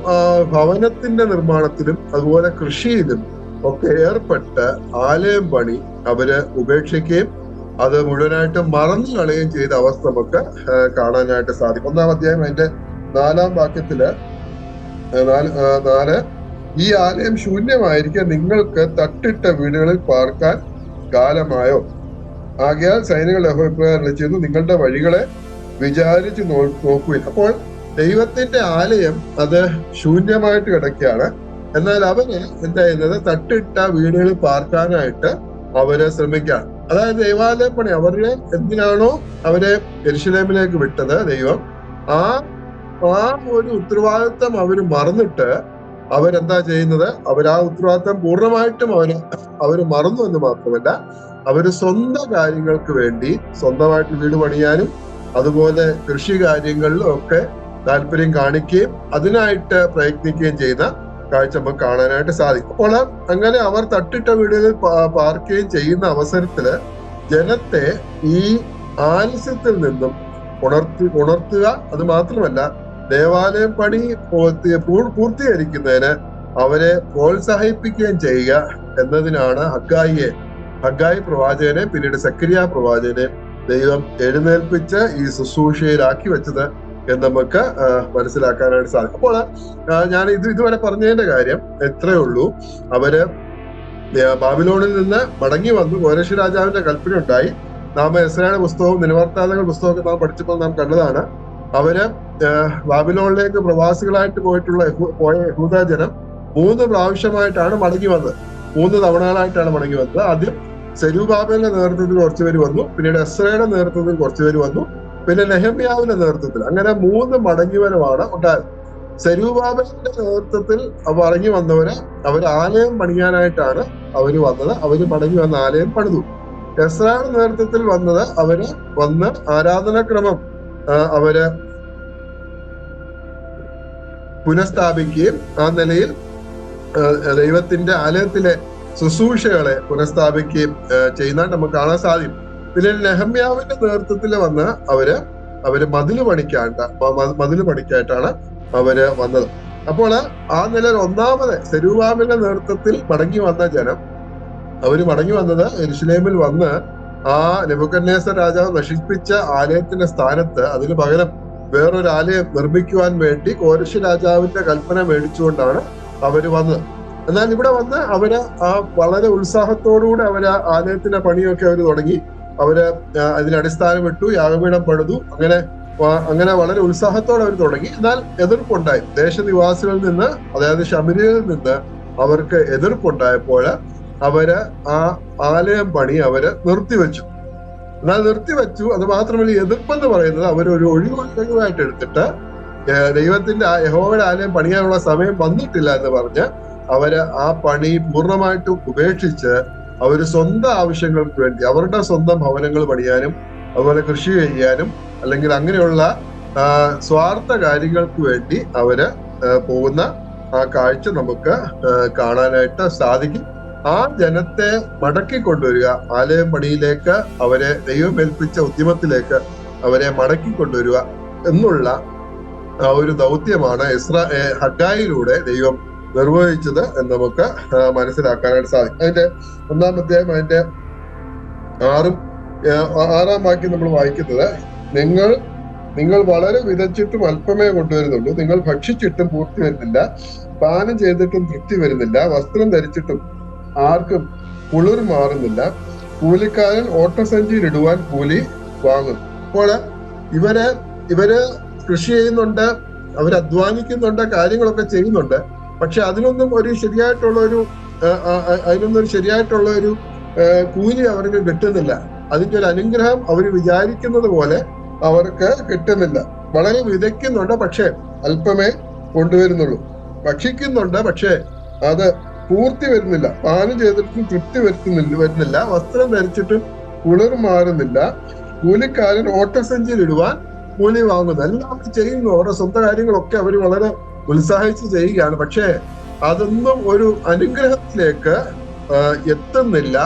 S1: ഭവനത്തിന്റെ നിർമ്മാണത്തിലും അതുപോലെ കൃഷിയിലും ഒക്കെ ഏർപ്പെട്ട് ആലയം പണി അവര് ഉപേക്ഷിക്കുകയും അത് മുഴുവനായിട്ട് മറന്നു കളയുകയും ചെയ്ത അവസ്ഥ നമുക്ക് കാണാനായിട്ട് സാധിക്കും. 1-ാം അധ്യായം അതിന്റെ 4-ാം വാക്യത്തില് 4 ഈ ആലയം ശൂന്യമായിരിക്കെ നിങ്ങൾക്ക് തട്ടിട്ട വീടുകളിൽ പാർക്കാൻ കാലമായോ? ആകയാൽ സൈനികൾ യഹോവ ഇപ്രകാരം ചെയ്യുന്നു, നിങ്ങളുടെ വഴികളെ വിചാരിച്ച് നോക്കുവിൻ. അപ്പോൾ ദൈവത്തിന്റെ ആലയം അത് ശൂന്യമായിട്ട് കിടക്കുകയാണ്. എന്നാൽ അവര് എന്താ ചെയ്യുന്നത്? തട്ടിട്ട വീടുകളിൽ പാർക്കാനായിട്ട് അവര് ശ്രമിക്കുകയാണ്. അതായത് ദേവാലയ പണി അവരെ എന്തിനാണോ അവരെ യെരൂശലേമിലേക്ക് വിട്ടത് ദൈവം, ആ ഒരു ഉത്തരവാദിത്വം അവര് മറന്നിട്ട് അവരെന്താ ചെയ്യുന്നത്? ആ ഉത്തരവാദിത്വം പൂർണ്ണമായിട്ടും അവര് മറന്നു എന്ന് മാത്രമല്ല, അവര് സ്വന്തം കാര്യങ്ങൾക്ക് വേണ്ടി സ്വന്തമായിട്ട് വീട് പണിയാനും അതുപോലെ കൃഷി കാര്യങ്ങളിലും ഒക്കെ താല്പര്യം കാണിക്കുകയും അതിനായിട്ട് പ്രയത്നിക്കുകയും ചെയ്യുന്ന കാഴ്ച നമുക്ക് കാണാനായിട്ട് സാധിക്കും. അപ്പോൾ അങ്ങനെ അവർ തട്ടിട്ട വീടുകളിൽ പാർക്കുകയും ചെയ്യുന്ന അവസരത്തില് ജനത്തെ ഈ ആലസ്യത്തിൽ നിന്നും ഉണർത്തുക, അത് മാത്രമല്ല ദേവാലയം പണി പൂർത്തീകരിക്കുന്നതിന് അവരെ പ്രോത്സാഹിപ്പിക്കുകയും ചെയ്യുക എന്നതിനാണ് ഹഗ്ഗായി പ്രവാചകനെ പിന്നീട് സക്കരിയ പ്രവാചകനെ ദൈവം എഴുന്നേൽപ്പിച്ച് ഈ ശുശ്രൂഷയിലാക്കി വെച്ചത് എന്ന് നമുക്ക് മനസ്സിലാക്കാനായിട്ട് സാധിക്കും. അപ്പോൾ ഞാൻ ഇതുവരെ പറഞ്ഞതിന്റെ കാര്യം എത്രയേ ഉള്ളൂ. അവര് ബാബിലോണിൽ നിന്ന് മടങ്ങി വന്നു. കോരേശ് രാജാവിന്റെ കൽപ്പന ഉണ്ടായി. നാം എസ്രയുടെ പുസ്തകവും നിലവർത്താതകൾ പുസ്തകമൊക്കെ നാം പഠിച്ചപ്പോൾ നാം കണ്ടതാണ്. അവര് ബാബിലോണിലേക്ക് പ്രവാസികളായിട്ട് പോയ യഹൂദ ജനം 3 പ്രാവശ്യമായിട്ടാണ് മടങ്ങി വന്നത്. 3 തവണകളായിട്ടാണ് മടങ്ങി വന്നത്. ആദ്യം സെരുബാബേലിന്റെ നേതൃത്വത്തിൽ കുറച്ചുപേര് വന്നു, പിന്നീട് എസ്രയുടെ നേതൃത്വത്തിൽ കുറച്ചുപേര് വന്നു, പിന്നെ നെഹമ്യാവിന്റെ നേതൃത്വത്തിൽ. അങ്ങനെ 3 മടങ്ങിവരവാണ് ഉണ്ടായത്. സെരുബാബേലിന്റെ നേതൃത്വത്തിൽ മടങ്ങി വന്നവര് അവർ ആലയം പണിയാനായിട്ടാണ് അവര് വന്നത്. അവര് മടങ്ങി വന്ന ആലയം പണിതു. എസ്രയുടെ നേതൃത്വത്തിൽ വന്നത് അവര് വന്ന് ആരാധനാക്രമം അവര് പുനഃസ്ഥാപിക്കുകയും ആ നിലയിൽ ദൈവത്തിന്റെ ആലയത്തിലെ ശുശ്രൂഷകളെ പുനഃസ്ഥാപിക്കുകയും ചെയ്യുന്നതായിട്ട് നമുക്ക് കാണാൻ സാധിക്കും. പിന്നെ നെഹമ്യാവിന്റെ നേതൃത്വത്തിൽ വന്ന് അവര് മതില് പണിക്കായിട്ടാണ് അവര് വന്നത്. അപ്പോൾ ആ നിലയിൽ ഒന്നാമത് സെരുബാബേലിന്റെ നേതൃത്വത്തിൽ മടങ്ങി വന്ന ജനം അവര് മടങ്ങി വന്നത് യെരൂശലേമിൽ വന്ന് ആ നെബൂഖദ്നേസർ രാജാവ് നശിപ്പിച്ച ആലയത്തിന്റെ സ്ഥാനത്ത് അതിന് പകരം വേറൊരു ആലയം നിർമ്മിക്കുവാൻ വേണ്ടി കോരേശ് രാജാവിന്റെ കൽപ്പന മേടിച്ചുകൊണ്ടാണ് അവര് വന്നത്. എന്നാൽ ഇവിടെ വന്ന് അവര് വളരെ ഉത്സാഹത്തോടുകൂടി അവര് ആലയത്തിന്റെ പണിയൊക്കെ അവര് തുടങ്ങി. അവര് അതിന് അടിസ്ഥാനമിട്ടു, യാഗപീഠം പണിതു. അങ്ങനെ വളരെ ഉത്സാഹത്തോടെ അവർ തുടങ്ങി. എന്നാൽ എതിർപ്പുണ്ടായി. ദേശനിവാസികളിൽ നിന്ന്, അതായത് ശമര്യയിൽ നിന്ന് അവർക്ക് എതിർപ്പുണ്ടായപ്പോൾ അവര് ആ ആലയം പണി നിർത്തിവെച്ചു. എന്നാൽ നിർത്തിവെച്ചു, അത് മാത്രമല്ല എതിർപ്പെന്ന് പറയുന്നത് അവരൊരു ഒഴിവായിട്ട് എടുത്തിട്ട് ദൈവത്തിന്റെ യഹോവയുടെ ആലയം പണിയാനുള്ള സമയം വന്നിട്ടില്ല എന്ന് പറഞ്ഞ് ആ പണി പൂർണ്ണമായിട്ടും ഉപേക്ഷിച്ച് അവര് സ്വന്തം ആവശ്യങ്ങൾക്ക് വേണ്ടി അവരുടെ സ്വന്തം ഭവനങ്ങൾ പണിയാനും അതുപോലെ കൃഷി ചെയ്യാനും അല്ലെങ്കിൽ അങ്ങനെയുള്ള സ്വാർത്ഥ കാര്യങ്ങൾക്ക് വേണ്ടി പോകുന്ന ആ കാഴ്ച നമുക്ക് കാണാനായിട്ട് സാധിക്കും. ആ ജനത്തെ മടക്കി കൊണ്ടുവരിക, ആലയം പണിയിലേക്ക് ദൈവം ഏൽപ്പിച്ച ഉദ്യമത്തിലേക്ക് മടക്കി കൊണ്ടുവരിക എന്നുള്ള ഒരു ദൗത്യമാണ് ഹഗ്ഗായിലൂടെ ദൈവം നിർവഹിച്ചത് എന്ന് നമുക്ക് മനസ്സിലാക്കാനായിട്ട് സാധിക്കും. അതിന്റെ 1-ാം അധ്യായം അതിന്റെ 6-ാം വാക്യം നമ്മൾ വായിക്കുന്നത്, നിങ്ങൾ വളരെ വിതച്ചിട്ടും അല്പമേ കൊണ്ടുവരുന്നുള്ളൂ, നിങ്ങൾ ഭക്ഷിച്ചിട്ടും പൂർത്തി വരുന്നില്ല, പാനം ചെയ്തിട്ടും തൃപ്തി വരുന്നില്ല, വസ്ത്രം ധരിച്ചിട്ടും ആർക്കും കുളിർ മാറുന്നില്ല, കൂലിക്കാരൻ ഓട്ടസഞ്ചിയിൽ ഇടുവാൻ കൂലി വാങ്ങുന്നു. അപ്പോൾ ഇവര് കൃഷി ചെയ്യുന്നുണ്ട്, അധ്വാനിക്കുന്നുണ്ട്, കാര്യങ്ങളൊക്കെ ചെയ്യുന്നുണ്ട്. പക്ഷെ അതിനൊന്നും ശരിയായിട്ടുള്ള ഒരു കൂലി അവർക്ക് കിട്ടുന്നില്ല. അതിന്റെ ഒരു അനുഗ്രഹം അവർ വിചാരിക്കുന്നത് പോലെ അവർക്ക് കിട്ടുന്നില്ല. വളരെ വിതയ്ക്കുന്നുണ്ട്, പക്ഷെ അല്പമേ കൊണ്ടുവരുന്നുള്ളൂ. ഭക്ഷിക്കുന്നുണ്ട്, പക്ഷെ അത് പൂർത്തി വരുന്നില്ല. പാനം ചെയ്തിട്ടും തൃപ്തി വരുന്നില്ല. വസ്ത്രം ധരിച്ചിട്ടും കുളിർ മാറുന്നില്ല. കൂലിക്കാരൻ ഓട്ടസഞ്ചിയിൽ ഇടുവാൻ കൂലി വാങ്ങുന്നു. എല്ലാം ചെയ്യുന്നു, അവരുടെ സ്വന്തം കാര്യങ്ങളൊക്കെ അവർ വളരെ ഉത്സാഹിച്ച് ചെയ്യുകയാണ്. പക്ഷേ അതൊന്നും ഒരു അനുഗ്രഹത്തിലേക്ക് എത്തുന്നില്ല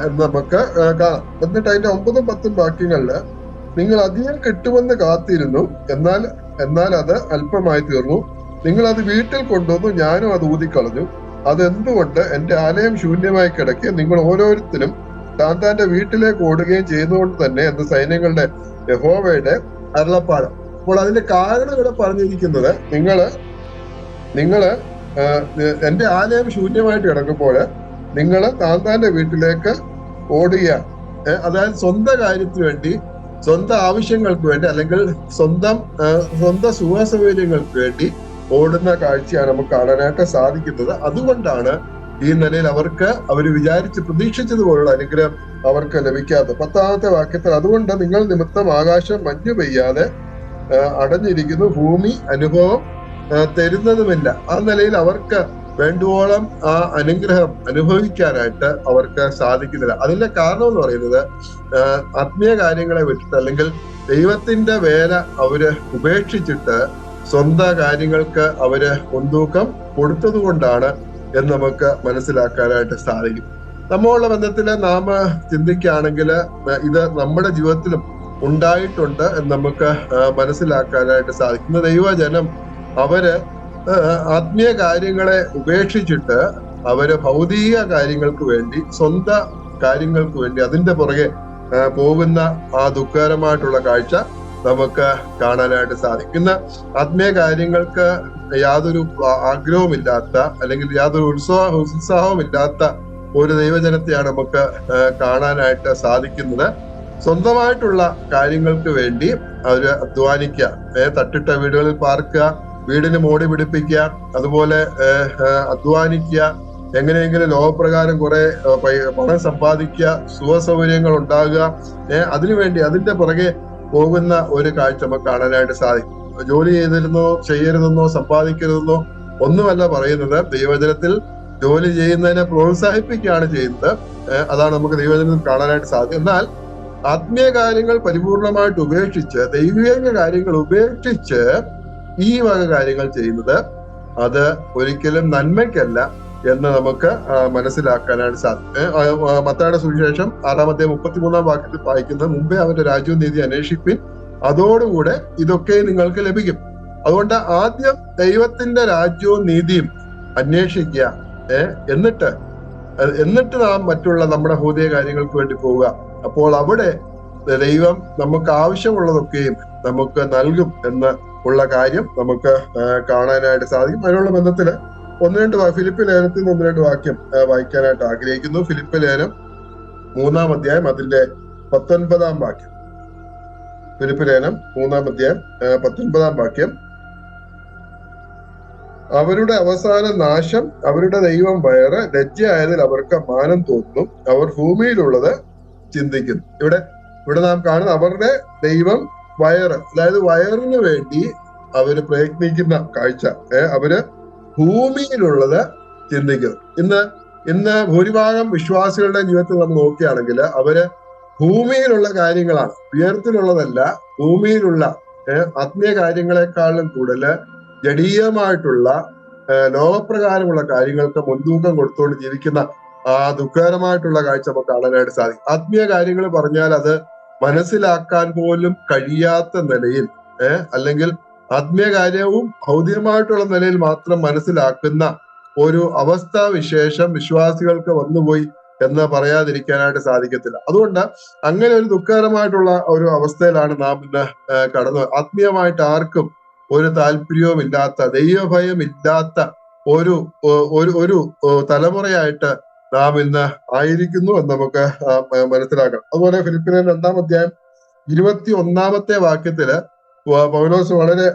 S1: എന്ന് നമുക്ക് കാണാം. എന്നിട്ട് അതിന്റെ 9-ഉം 10-ഉം വാക്യങ്ങളില്, നിങ്ങൾ അധികം കിട്ടുമെന്ന് കാത്തിരുന്നു, എന്നാൽ അത് അല്പമായി തീർന്നു. നിങ്ങൾ അത് വീട്ടിൽ കൊണ്ടുവന്നു, ഞാനും അത് ഊതിക്കളഞ്ഞു. അതെന്തുകൊണ്ട് എന്റെ ആലയം ശൂന്യമായി കിടക്കെ നിങ്ങൾ ഓരോരുത്തരും താന്റെ വീട്ടിലേക്ക് ഓടുകയും ചെയ്യുന്നതുകൊണ്ട് തന്നെ എന്ന് സൈന്യങ്ങളുടെ യഹോവയുടെ അരുളപ്പാട്. അപ്പോൾ അതിന്റെ കാരണം ഇവിടെ പറഞ്ഞിരിക്കുന്നത്, നിങ്ങള് എന്റെ ആലയം ശൂന്യമായിട്ട് കിടക്കുമ്പോൾ നിങ്ങള് താന്റെ വീട്ടിലേക്ക് ഓടുകയാണ്. അതായത് സ്വന്തം കാര്യത്തിന് വേണ്ടി, സ്വന്തം ആവശ്യങ്ങൾക്ക് വേണ്ടി, അല്ലെങ്കിൽ സ്വന്തം സുഖ സൗകര്യങ്ങൾക്ക് വേണ്ടി ഓടുന്ന കാഴ്ചയാണ് നമുക്ക് കാണാനായിട്ട് സാധിക്കുന്നത്. അതുകൊണ്ടാണ് ഈ നിലയിൽ അവർ വിചാരിച്ച് പ്രതീക്ഷിച്ചതുപോലുള്ള അനുഗ്രഹം അവർക്ക് ലഭിക്കാത്തത്. 10-ാമത്തെ വാക്യത്തിൽ, അതുകൊണ്ട് നിങ്ങൾ നിമിത്തം ആകാശം മഞ്ഞു പെയ്യാതെ അടഞ്ഞിരിക്കുന്നു, ഭൂമി അനുഭവം തരുന്നതുമില്ല. ആ നിലയിൽ അവർക്ക് വേണ്ടുവോളം ആ അനുഗ്രഹം അനുഭവിക്കാനായിട്ട് അവർക്ക് സാധിക്കുന്നില്ല. അതിന്റെ കാരണം എന്ന് പറയുന്നത്, ആത്മീയ കാര്യങ്ങളെ വിട്ടിട്ട് അല്ലെങ്കിൽ ദൈവത്തിന്റെ വേല ഉപേക്ഷിച്ചിട്ട് സ്വന്തം കാര്യങ്ങൾക്ക് മുൻതൂക്കം കൊടുത്തത് കൊണ്ടാണ് എന്ന് നമുക്ക് മനസ്സിലാക്കാനായിട്ട് സാധിക്കും. നമ്മളുടെ ബന്ധത്തില് നാം ചിന്തിക്കുകയാണെങ്കിൽ ഇത് നമ്മുടെ ജീവിതത്തിലും ഉണ്ടായിട്ടുണ്ട് എന്ന് നമുക്ക് മനസ്സിലാക്കാനായിട്ട് സാധിക്കും. ദൈവജനം ആത്മീയ കാര്യങ്ങളെ ഉപേക്ഷിച്ചിട്ട് ഭൗതിക കാര്യങ്ങൾക്ക് വേണ്ടി, സ്വന്തം കാര്യങ്ങൾക്ക് വേണ്ടി അതിന്റെ പുറകെ പോകുന്ന ആ ദുഃഖകരമായിട്ടുള്ള കാഴ്ച നമുക്ക് കാണാനായിട്ട് സാധിക്കും. ഇന്ന് ആത്മീയ കാര്യങ്ങൾക്ക് യാതൊരു ആഗ്രഹവുമില്ലാത്ത അല്ലെങ്കിൽ യാതൊരു ഉത്സാഹവുമില്ലാത്ത ഒരു ദൈവജനത്തെയാണ് നമുക്ക് കാണാനായിട്ട് സാധിക്കുന്നത്. സ്വന്തമായിട്ടുള്ള കാര്യങ്ങൾക്ക് വേണ്ടി അവര് അധ്വാനിക്കുക, തട്ടിട്ട വീടുകളിൽ പാർക്കുക, വീടിന് മോടി പിടിപ്പിക്കുക, അതുപോലെ അധ്വാനിക്കുക, എങ്ങനെയെങ്കിലും ലോകപ്രകാരം കുറെ പണം സമ്പാദിക്കുക, സുഖ സൗകര്യങ്ങൾ ഉണ്ടാകുക, അതിനുവേണ്ടി അതിന്റെ പുറകെ പോകുന്ന ഒരു കാഴ്ച നമുക്ക് കാണാനായിട്ട് സാധിക്കും. ജോലി ചെയ്യരുതെന്നോ സമ്പാദിക്കരുതെന്നോ ഒന്നുമല്ല പറയുന്നത്. ദൈവജനത്തിൽ ജോലി ചെയ്യുന്നതിനെ പ്രോത്സാഹിപ്പിക്കുകയാണ് ചെയ്യുന്നത്. അതാണ് നമുക്ക് ദൈവജനത്തിൽ കാണാനായിട്ട് സാധിക്കും. എന്നാൽ ആത്മീയ കാര്യങ്ങൾ പരിപൂർണമായിട്ട് ഉപേക്ഷിച്ച്, ദൈവിക കാര്യങ്ങൾ ഉപേക്ഷിച്ച് ഈ വക കാര്യങ്ങൾ ചെയ്യുന്നത് അത് ഒരിക്കലും നന്മയ്ക്കല്ല എന്ന് നമുക്ക് മനസ്സിലാക്കാനായിട്ട് സാധിക്കും. മത്തായിയുടെ സുവിശേഷം 6-ാം വാക്യത്തിൽ വായിക്കുന്നത്, മുമ്പേ അവന്റെ രാജ്യവും നീതി അന്വേഷിപ്പിൻ, അതോടുകൂടെ ഇതൊക്കെ നിങ്ങൾക്ക് ലഭിക്കും. അതുകൊണ്ട് ആദ്യം ദൈവത്തിന്റെ രാജ്യവും നീതിയും അന്വേഷിക്കുക, എന്നിട്ട് നാം മറ്റുള്ള നമ്മുടെ ഭൗതിക കാര്യങ്ങൾക്ക് വേണ്ടി പോവുക. അപ്പോൾ അവിടെ ദൈവം നമുക്ക് ആവശ്യമുള്ളതൊക്കെയും നമുക്ക് നൽകും എന്ന് ഉള്ള കാര്യം നമുക്ക് കാണാനായിട്ട് സാധിക്കും. അതിനുള്ള ബന്ധത്തില് ഫിലിപ്പ് ലേഖനത്തിൽ നിന്ന് 1-2 വാക്യം വായിക്കാനായിട്ട് ആഗ്രഹിക്കുന്നു. ഫിലിപ്പ് ലേഖനം 3-ാം അധ്യായം അതിന്റെ 19-ാം വാക്യം. ഫിലിപ്പ് ലേഖനം 3-ാം അധ്യായം 19-ാം വാക്യം. അവരുടെ അവസാന നാശം, അവരുടെ ദൈവം വയറ്, ലജ്ജയായതിൽ അവർക്ക് മാനം തോന്നുന്നു, അവർ ഭൂമിയിലുള്ളത് ചിന്തിക്കുന്നു. ഇവിടെ നാം കാണുന്ന അവരുടെ ദൈവം വയറ്, അതായത് വയറിന് വേണ്ടി അവര് പ്രയത്നിക്കുന്ന കാഴ്ച. അവര് ഭൂമിയിലുള്ളത് ചിന്തിക്കുന്നു. ഇന്ന് ഭൂരിഭാഗം വിശ്വാസികളുടെ ജീവിതത്തിൽ നമ്മൾ നോക്കുകയാണെങ്കിൽ അവര് ഭൂമിയിലുള്ള കാര്യങ്ങളാണ്, ഉയരത്തിലുള്ളതല്ല, ഭൂമിയിലുള്ള ആത്മീയ കാര്യങ്ങളെക്കാളും കൂടുതൽ ജഡീയമായിട്ടുള്ള ലോകപ്രകാരമുള്ള കാര്യങ്ങൾക്ക് മുൻതൂക്കം കൊടുത്തുകൊണ്ട് ജീവിക്കുന്ന ദുഃഖകരമായിട്ടുള്ള കാഴ്ച നമുക്ക് കാണാനായിട്ട് സാധിക്കും. ആത്മീയ കാര്യങ്ങൾ പറഞ്ഞാൽ അത് മനസ്സിലാക്കാൻ പോലും കഴിയാത്ത നിലയിൽ അല്ലെങ്കിൽ ആത്മീയ കാര്യവും ഭൗതികമായിട്ടുള്ള നിലയിൽ മാത്രം മനസ്സിലാക്കുന്ന ഒരു അവസ്ഥാവിശേഷം വിശ്വാസികൾക്ക് വന്നുപോയി എന്ന് പറയാതിരിക്കാനായിട്ട് സാധിക്കത്തില്ല. അതുകൊണ്ട് അങ്ങനെ ഒരു ദുഃഖകരമായിട്ടുള്ള ഒരു അവസ്ഥയിലാണ് നാം ഇന്ന് കടന്നു. ആത്മീയമായിട്ട് ആർക്കും ഒരു താല്പര്യവും ഇല്ലാത്ത, ദൈവഭയം ഇല്ലാത്ത ഒരു ഒരു തലമുറയായിട്ട് നാം ഇന്ന് ആയിരിക്കുന്നു എന്ന് നമുക്ക് മനസ്സിലാക്കണം. അതുപോലെ ഫിലിപ്പിയർ 2-ാം അധ്യായം 21-ാമത്തെ വാക്യത്തില് പൗലോസ് വളരെ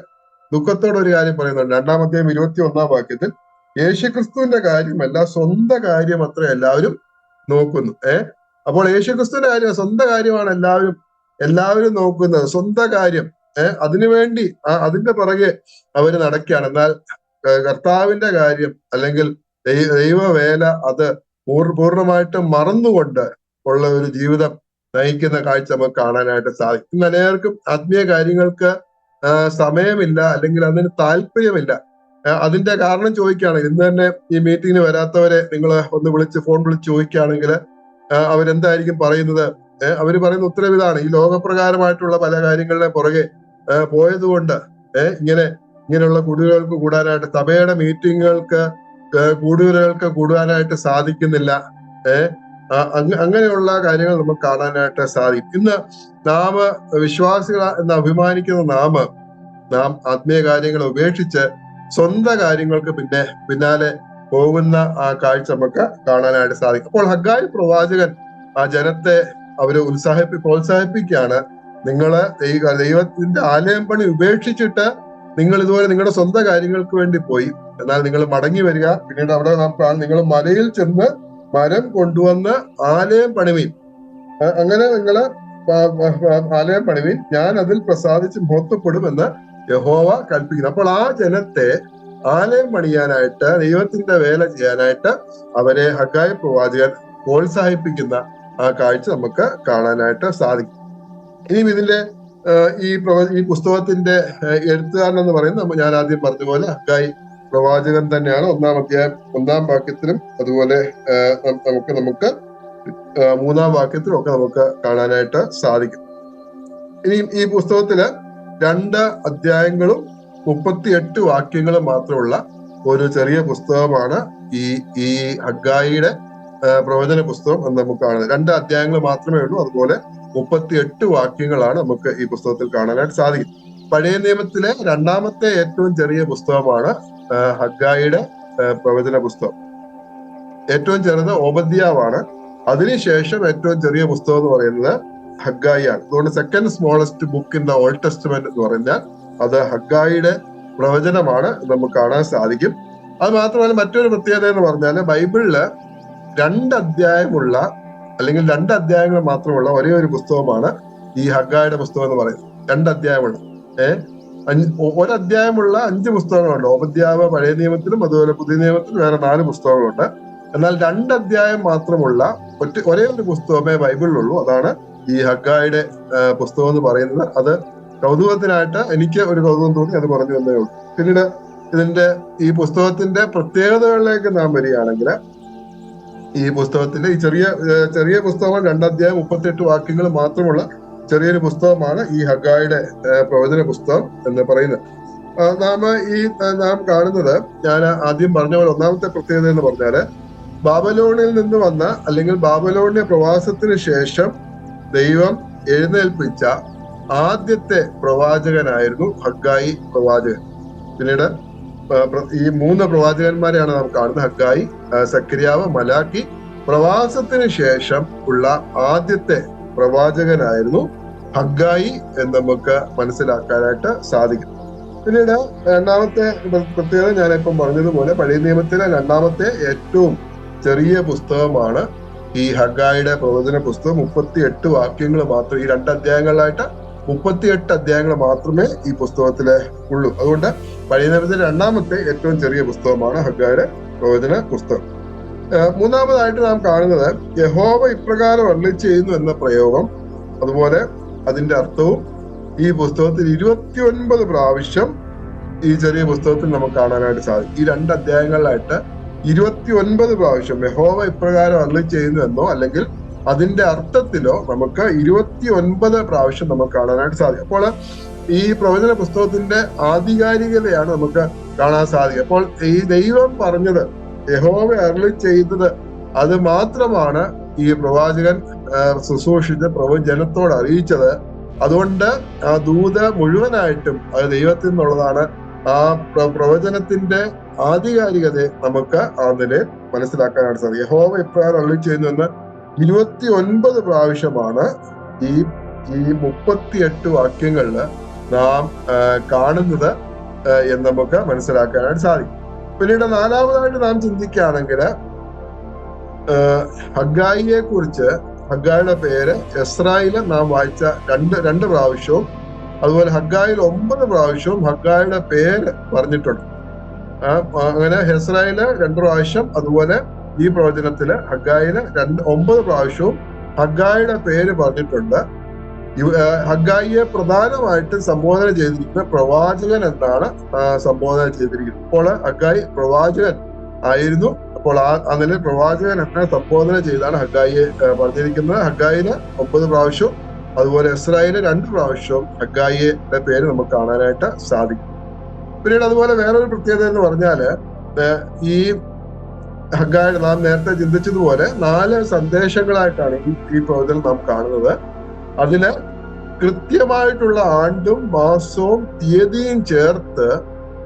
S1: ദുഃഖത്തോടെ ഒരു കാര്യം പറയുന്നുണ്ട്. 2-ാം അധ്യായം 21-ാം വാക്യത്തിൽ യേശുക്രിസ്തുവിന്റെ കാര്യമല്ല സ്വന്തം കാര്യം അത്ര എല്ലാവരും നോക്കുന്നു. അപ്പോൾ യേശുക്രിസ്തുവിന്റെ കാര്യം, സ്വന്തം കാര്യമാണ് എല്ലാവരും നോക്കുന്നത്. സ്വന്തം കാര്യം അതിനുവേണ്ടി അതിന്റെ പുറകെ അവര് നടക്കുകയാണ്. എന്നാൽ കർത്താവിന്റെ കാര്യം അല്ലെങ്കിൽ ദൈവവേല അത് പൂർണ്ണമായിട്ടും മറന്നുകൊണ്ട് ഉള്ള ഒരു ജീവിതം നയിക്കുന്ന കാഴ്ച നമുക്ക് കാണാനായിട്ട് സാധിക്കും. ഇന്ന് അനേർക്കും ആത്മീയ കാര്യങ്ങൾക്ക് സമയമില്ല, അല്ലെങ്കിൽ അതിന് താല്പര്യമില്ല. അതിന്റെ കാരണം ചോദിക്കുകയാണെങ്കിൽ, ഇന്ന് തന്നെ ഈ മീറ്റിങ്ങിന് വരാത്തവരെ നിങ്ങൾ ഒന്ന് ഫോൺ വിളിച്ച് ചോദിക്കുകയാണെങ്കിൽ അവരെന്തായിരിക്കും പറയുന്നത്? അവര് പറയുന്ന ഉത്തരം ഇതാണ്: ഈ ലോകപ്രകാരമായിട്ടുള്ള പല കാര്യങ്ങളുടെ പുറകെ പോയതുകൊണ്ട് ഇങ്ങനെയുള്ള കൂടുകൾക്ക് കൂടാനായിട്ട്, സഭയുടെ മീറ്റിങ്ങുകൾക്ക് കൂടുകൾക്ക് കൂടാനായിട്ട് സാധിക്കുന്നില്ല. അങ്ങനെയുള്ള കാര്യങ്ങൾ നമുക്ക് കാണാനായിട്ട് സാധിക്കും. ഇന്ന് നാം വിശ്വാസികൾ എന്ന് അഭിമാനിക്കുന്ന നാം ആത്മീയ കാര്യങ്ങൾ ഉപേക്ഷിച്ച് സ്വന്തം കാര്യങ്ങൾക്ക് പിന്നാലെ പോകുന്ന ആ കാഴ്ച നമുക്ക് കാണാനായിട്ട് സാധിക്കും. അപ്പോൾ ഹഗ്ഗായി പ്രവാചകൻ ആ ജനത്തെ അവര് പ്രോത്സാഹിപ്പിക്കുകയാണ്. നിങ്ങള് ദൈവത്തിന്റെ ആലയം പണി ഉപേക്ഷിച്ചിട്ട് നിങ്ങൾ ഇതുപോലെ നിങ്ങളുടെ സ്വന്തം കാര്യങ്ങൾക്ക് വേണ്ടി പോയി, എന്നാൽ നിങ്ങൾ മടങ്ങി വരിക. പിന്നീട് അവിടെ നിങ്ങൾ മലയിൽ ചെന്ന് മരം കൊണ്ടുവന്ന് ആലയം പണിവീൻ. അങ്ങനെ നിങ്ങള് ആലയം പണിവീൻ, ഞാൻ അതിൽ പ്രസാദിച്ച് മഹത്വപ്പെടുമെന്ന് യഹോവ കൽപ്പിക്കുന്നു. അപ്പോൾ ആ ജനത്തെ ആലയം പണിയാനായിട്ട്, ദൈവത്തിന്റെ വേല ചെയ്യാനായിട്ട് അവരെ ഹഗ്ഗായി പ്രവാചകൻ പ്രോത്സാഹിപ്പിക്കുന്ന ആ കാഴ്ച നമുക്ക് കാണാനായിട്ട് സാധിക്കും. ഇനിയും ഇതിന്റെ ഈ പുസ്തകത്തിന്റെ എഴുത്തുകാരൻ എന്ന് പറയുന്നത് ഞാൻ ആദ്യം പറഞ്ഞ പോലെ ഹഗ്ഗായി പ്രവാചകൻ തന്നെയാണ്. 1-ാം അധ്യായം 1-ാം വാക്യത്തിലും അതുപോലെ നമുക്ക് 3-ാം വാക്യത്തിലും ഒക്കെ നമുക്ക് കാണാനായിട്ട് സാധിക്കും. ഇനിയും ഈ പുസ്തകത്തില് 2 അധ്യായങ്ങളും 38 വാക്യങ്ങളും മാത്രമുള്ള ഒരു ചെറിയ പുസ്തകമാണ് ഈ ഹഗ്ഗായിയുടെ പ്രവചന പുസ്തകം എന്ന് നമുക്ക് കാണുന്നത്. 2 അധ്യായങ്ങൾ മാത്രമേ ഉള്ളൂ. അതുപോലെ 38 വാക്യങ്ങളാണ് നമുക്ക് ഈ പുസ്തകത്തിൽ കാണാനായിട്ട് സാധിക്കും. പഴയ നിയമത്തിലെ 2-ാമത്തെ ഏറ്റവും ചെറിയ പുസ്തകമാണ് ഹഗ്ഗായിയുടെ പ്രവചന പുസ്തകം. ഏറ്റവും ചെറുത് ഓബദ്യാവാണ്. അതിനുശേഷം ഏറ്റവും ചെറിയ പുസ്തകം എന്ന് പറയുന്നത് ഹഗ്ഗായിയാണ്. അതുകൊണ്ട് second smallest book in the old testament എന്ന് പറഞ്ഞാൽ അത് ഹഗ്ഗായിയുടെ പ്രവചനമാണ് നമുക്ക് കാണാൻ സാധിക്കും. അത് മാത്രമല്ല മറ്റൊരു പ്രത്യേകത എന്ന് പറഞ്ഞാൽ ബൈബിളില് 2 അധ്യായമുള്ള അല്ലെങ്കിൽ 2 അധ്യായങ്ങൾ മാത്രമുള്ള ഒരേ ഒരു പുസ്തകമാണ് ഈ ഹഗ്ഗായിയുടെ പുസ്തകം എന്ന് പറയുന്നത്. 2 അധ്യായമുള്ള ഒരധ്യായമുള്ള 5 പുസ്തകങ്ങളുണ്ട്. ഓബദ്യാവ് പഴയ നിയമത്തിലും അതുപോലെ പുതിയ നിയമത്തിലും വേറെ 4 പുസ്തകങ്ങളുണ്ട്. എന്നാൽ 2 അധ്യായം മാത്രമുള്ള ഒരേ ഒരു പുസ്തകമേ ബൈബിളിലുള്ളൂ. അതാണ് ഈ ഹഗ്ഗായിയുടെ പുസ്തകം എന്ന് പറയുന്നത്. അത് കൗതുകത്തിനായിട്ട് എനിക്ക് ഒരു കൗതുകം തോന്നി, അത് പറഞ്ഞു തന്നേ ഉള്ളൂ. പിന്നീട് ഈ പുസ്തകത്തിന്റെ പ്രത്യേകതകളിലേക്ക് നാം വരികയാണെങ്കിൽ, ഈ പുസ്തകത്തിന്റെ ഈ ചെറിയ പുസ്തകം 2 അധ്യായം 38 വാക്യങ്ങൾ മാത്രമുള്ള ചെറിയൊരു പുസ്തകമാണ് ഈ ഹഗ്ഗായിയുടെ പ്രവചന പുസ്തകം എന്ന് പറയുന്നത്. നാം കാണുന്നത്, ഞാൻ ആദ്യം പറഞ്ഞ പോലെ 1-ാമത്തെ പ്രത്യേകത എന്ന് പറഞ്ഞാല് ബാബലോണിൽ നിന്ന് വന്ന അല്ലെങ്കിൽ ബാബലോണിയ പ്രവാസത്തിന് ശേഷം ദൈവം എഴുന്നേൽപ്പിച്ച ആദ്യത്തെ പ്രവാചകനായിരുന്നു ഹഗ്ഗായി പ്രവാചകൻ. പിന്നീട് ഈ 3 പ്രവാചകന്മാരെയാണ് നാം കാണുന്നത്: ഹഗ്ഗായി, സക്കരിയാവ്, മലാക്കി. പ്രവാസത്തിന് ശേഷം ഉള്ള ആദ്യത്തെ പ്രവാചകനായിരുന്നു ഹഗ്ഗായി എന്ന് നമുക്ക് മനസ്സിലാക്കാനായിട്ട് സാധിക്കും. പിന്നീട് രണ്ടാമത്തെ പ്രത്യേകത ഞാനിപ്പം പറഞ്ഞതുപോലെ പഴയ നിയമത്തിലെ രണ്ടാമത്തെ ഏറ്റവും ചെറിയ പുസ്തകമാണ് ഈ ഹഗ്ഗായിയുടെ പ്രവചന പുസ്തകം. 38 വാക്യങ്ങൾ മാത്രം, ഈ 2 അധ്യായങ്ങളിലായിട്ട് 38 അധ്യായങ്ങൾ മാത്രമേ ഈ പുസ്തകത്തില് ഉള്ളൂ. അതുകൊണ്ട് പഴയ നിയമത്തിലെ രണ്ടാമത്തെ ഏറ്റവും ചെറിയ പുസ്തകമാണ് ഹഗ്ഗായിയുടെ പ്രവചന പുസ്തകം. മൂന്നാമതായിട്ട് നാം കാണുന്നത് യഹോവ ഇപ്രകാരം അരുളി ചെയ്യുന്നു എന്ന പ്രയോഗം, അതുപോലെ അതിന്റെ അർത്ഥവും ഈ പുസ്തകത്തിൽ 29 പ്രാവശ്യം ഈ ചെറിയ പുസ്തകത്തിൽ നമുക്ക് കാണാനായിട്ട് സാധിക്കും. ഈ 2 അധ്യായങ്ങളിലായിട്ട് 29 പ്രാവശ്യം യഹോവ ഇപ്രകാരം അരുളി ചെയ്യുന്നു എന്നോ അല്ലെങ്കിൽ അതിന്റെ അർത്ഥത്തിലോ നമുക്ക് 29 പ്രാവശ്യം നമുക്ക് കാണാനായിട്ട് സാധിക്കും. അപ്പോൾ ഈ പ്രവചന പുസ്തകത്തിന്റെ ആധികാരികതയാണ് നമുക്ക് കാണാൻ സാധിക്കുക. അപ്പോൾ ഈ ദൈവം പറഞ്ഞത്, യഹോവ അരുളി ചെയ്തത്, അത് മാത്രമാണ് ഈ പ്രവാചകൻ ശുശ്രൂഷിച്ച് ജനത്തോട് അറിയിച്ചത്. അതുകൊണ്ട് ആ ദൂത് മുഴുവനായിട്ടും അത് ദൈവത്തിൽ നിന്നുള്ളതാണ്. ആ പ്രവചനത്തിന്റെ ആധികാരികതയെ നമുക്ക് അതിനെ മനസ്സിലാക്കാനായിട്ട് സാധിക്കും. യഹോവ ഇപ്രകാരം അരുളി ചെയ്യുന്നു എന്ന് 29 പ്രാവശ്യമാണ് ഈ 38 വാക്യങ്ങളിൽ നാം കാണുന്നത് എന്ന് നമുക്ക് മനസ്സിലാക്കാനായിട്ട് സാധിക്കും. പിന്നീട് നാലാമതായിട്ട് നാം ചിന്തിക്കുകയാണെങ്കിൽ ഹഗ്ഗായിയെ കുറിച്ച്, ഹഗ്ഗായിയുടെ പേര് എസ്രായില് നാം വായിച്ച രണ്ട് പ്രാവശ്യവും, അതുപോലെ ഹഗ്ഗായിൽ 9 പ്രാവശ്യവും ഹഗ്ഗായിയുടെ പേര് പറഞ്ഞിട്ടുണ്ട്. അങ്ങനെ ഹെസ്രായില് 2 പ്രാവശ്യം, അതുപോലെ ഈ പ്രവചനത്തില് ഹഗ്ഗായില് 9 പ്രാവശ്യവും ഹഗ്ഗായിയുടെ പേര് പറഞ്ഞിട്ടുണ്ട്. ഹഗ്ഗായിയെ പ്രധാനമായിട്ട് സംബോധന ചെയ്തിരിക്കുന്ന പ്രവാചകൻ എന്നാണ് സംബോധന ചെയ്തിരിക്കുന്നത്. അപ്പോൾ ഹഗ്ഗായി പ്രവാചകൻ ആയിരുന്നു. അപ്പോൾ ആ നിലയിൽ പ്രവാചകൻ എന്ന സംബോധന ചെയ്താണ് ഹഗ്ഗായിയെ പറഞ്ഞിരിക്കുന്നത്. ഹഗ്ഗായിന് 9 പ്രാവശ്യവും അതുപോലെ ഇസ്രായേലിന് 2 പ്രാവശ്യവും ഹഗ്ഗായിയുടെ പേര് നമുക്ക് കാണാനായിട്ട് സാധിക്കും. പിന്നീട് അതുപോലെ വേറൊരു പ്രത്യേകത എന്ന് പറഞ്ഞാല് ഈ ഹഗ്ഗായി നാം നേരത്തെ ചിന്തിച്ചതുപോലെ 4 സന്ദേശങ്ങളായിട്ടാണ് ഈ പ്രവചനം നാം കാണുന്നത്. അതില് കൃത്യമായിട്ടുള്ള ആണ്ടും മാസവും തീയതിയും ചേർത്ത്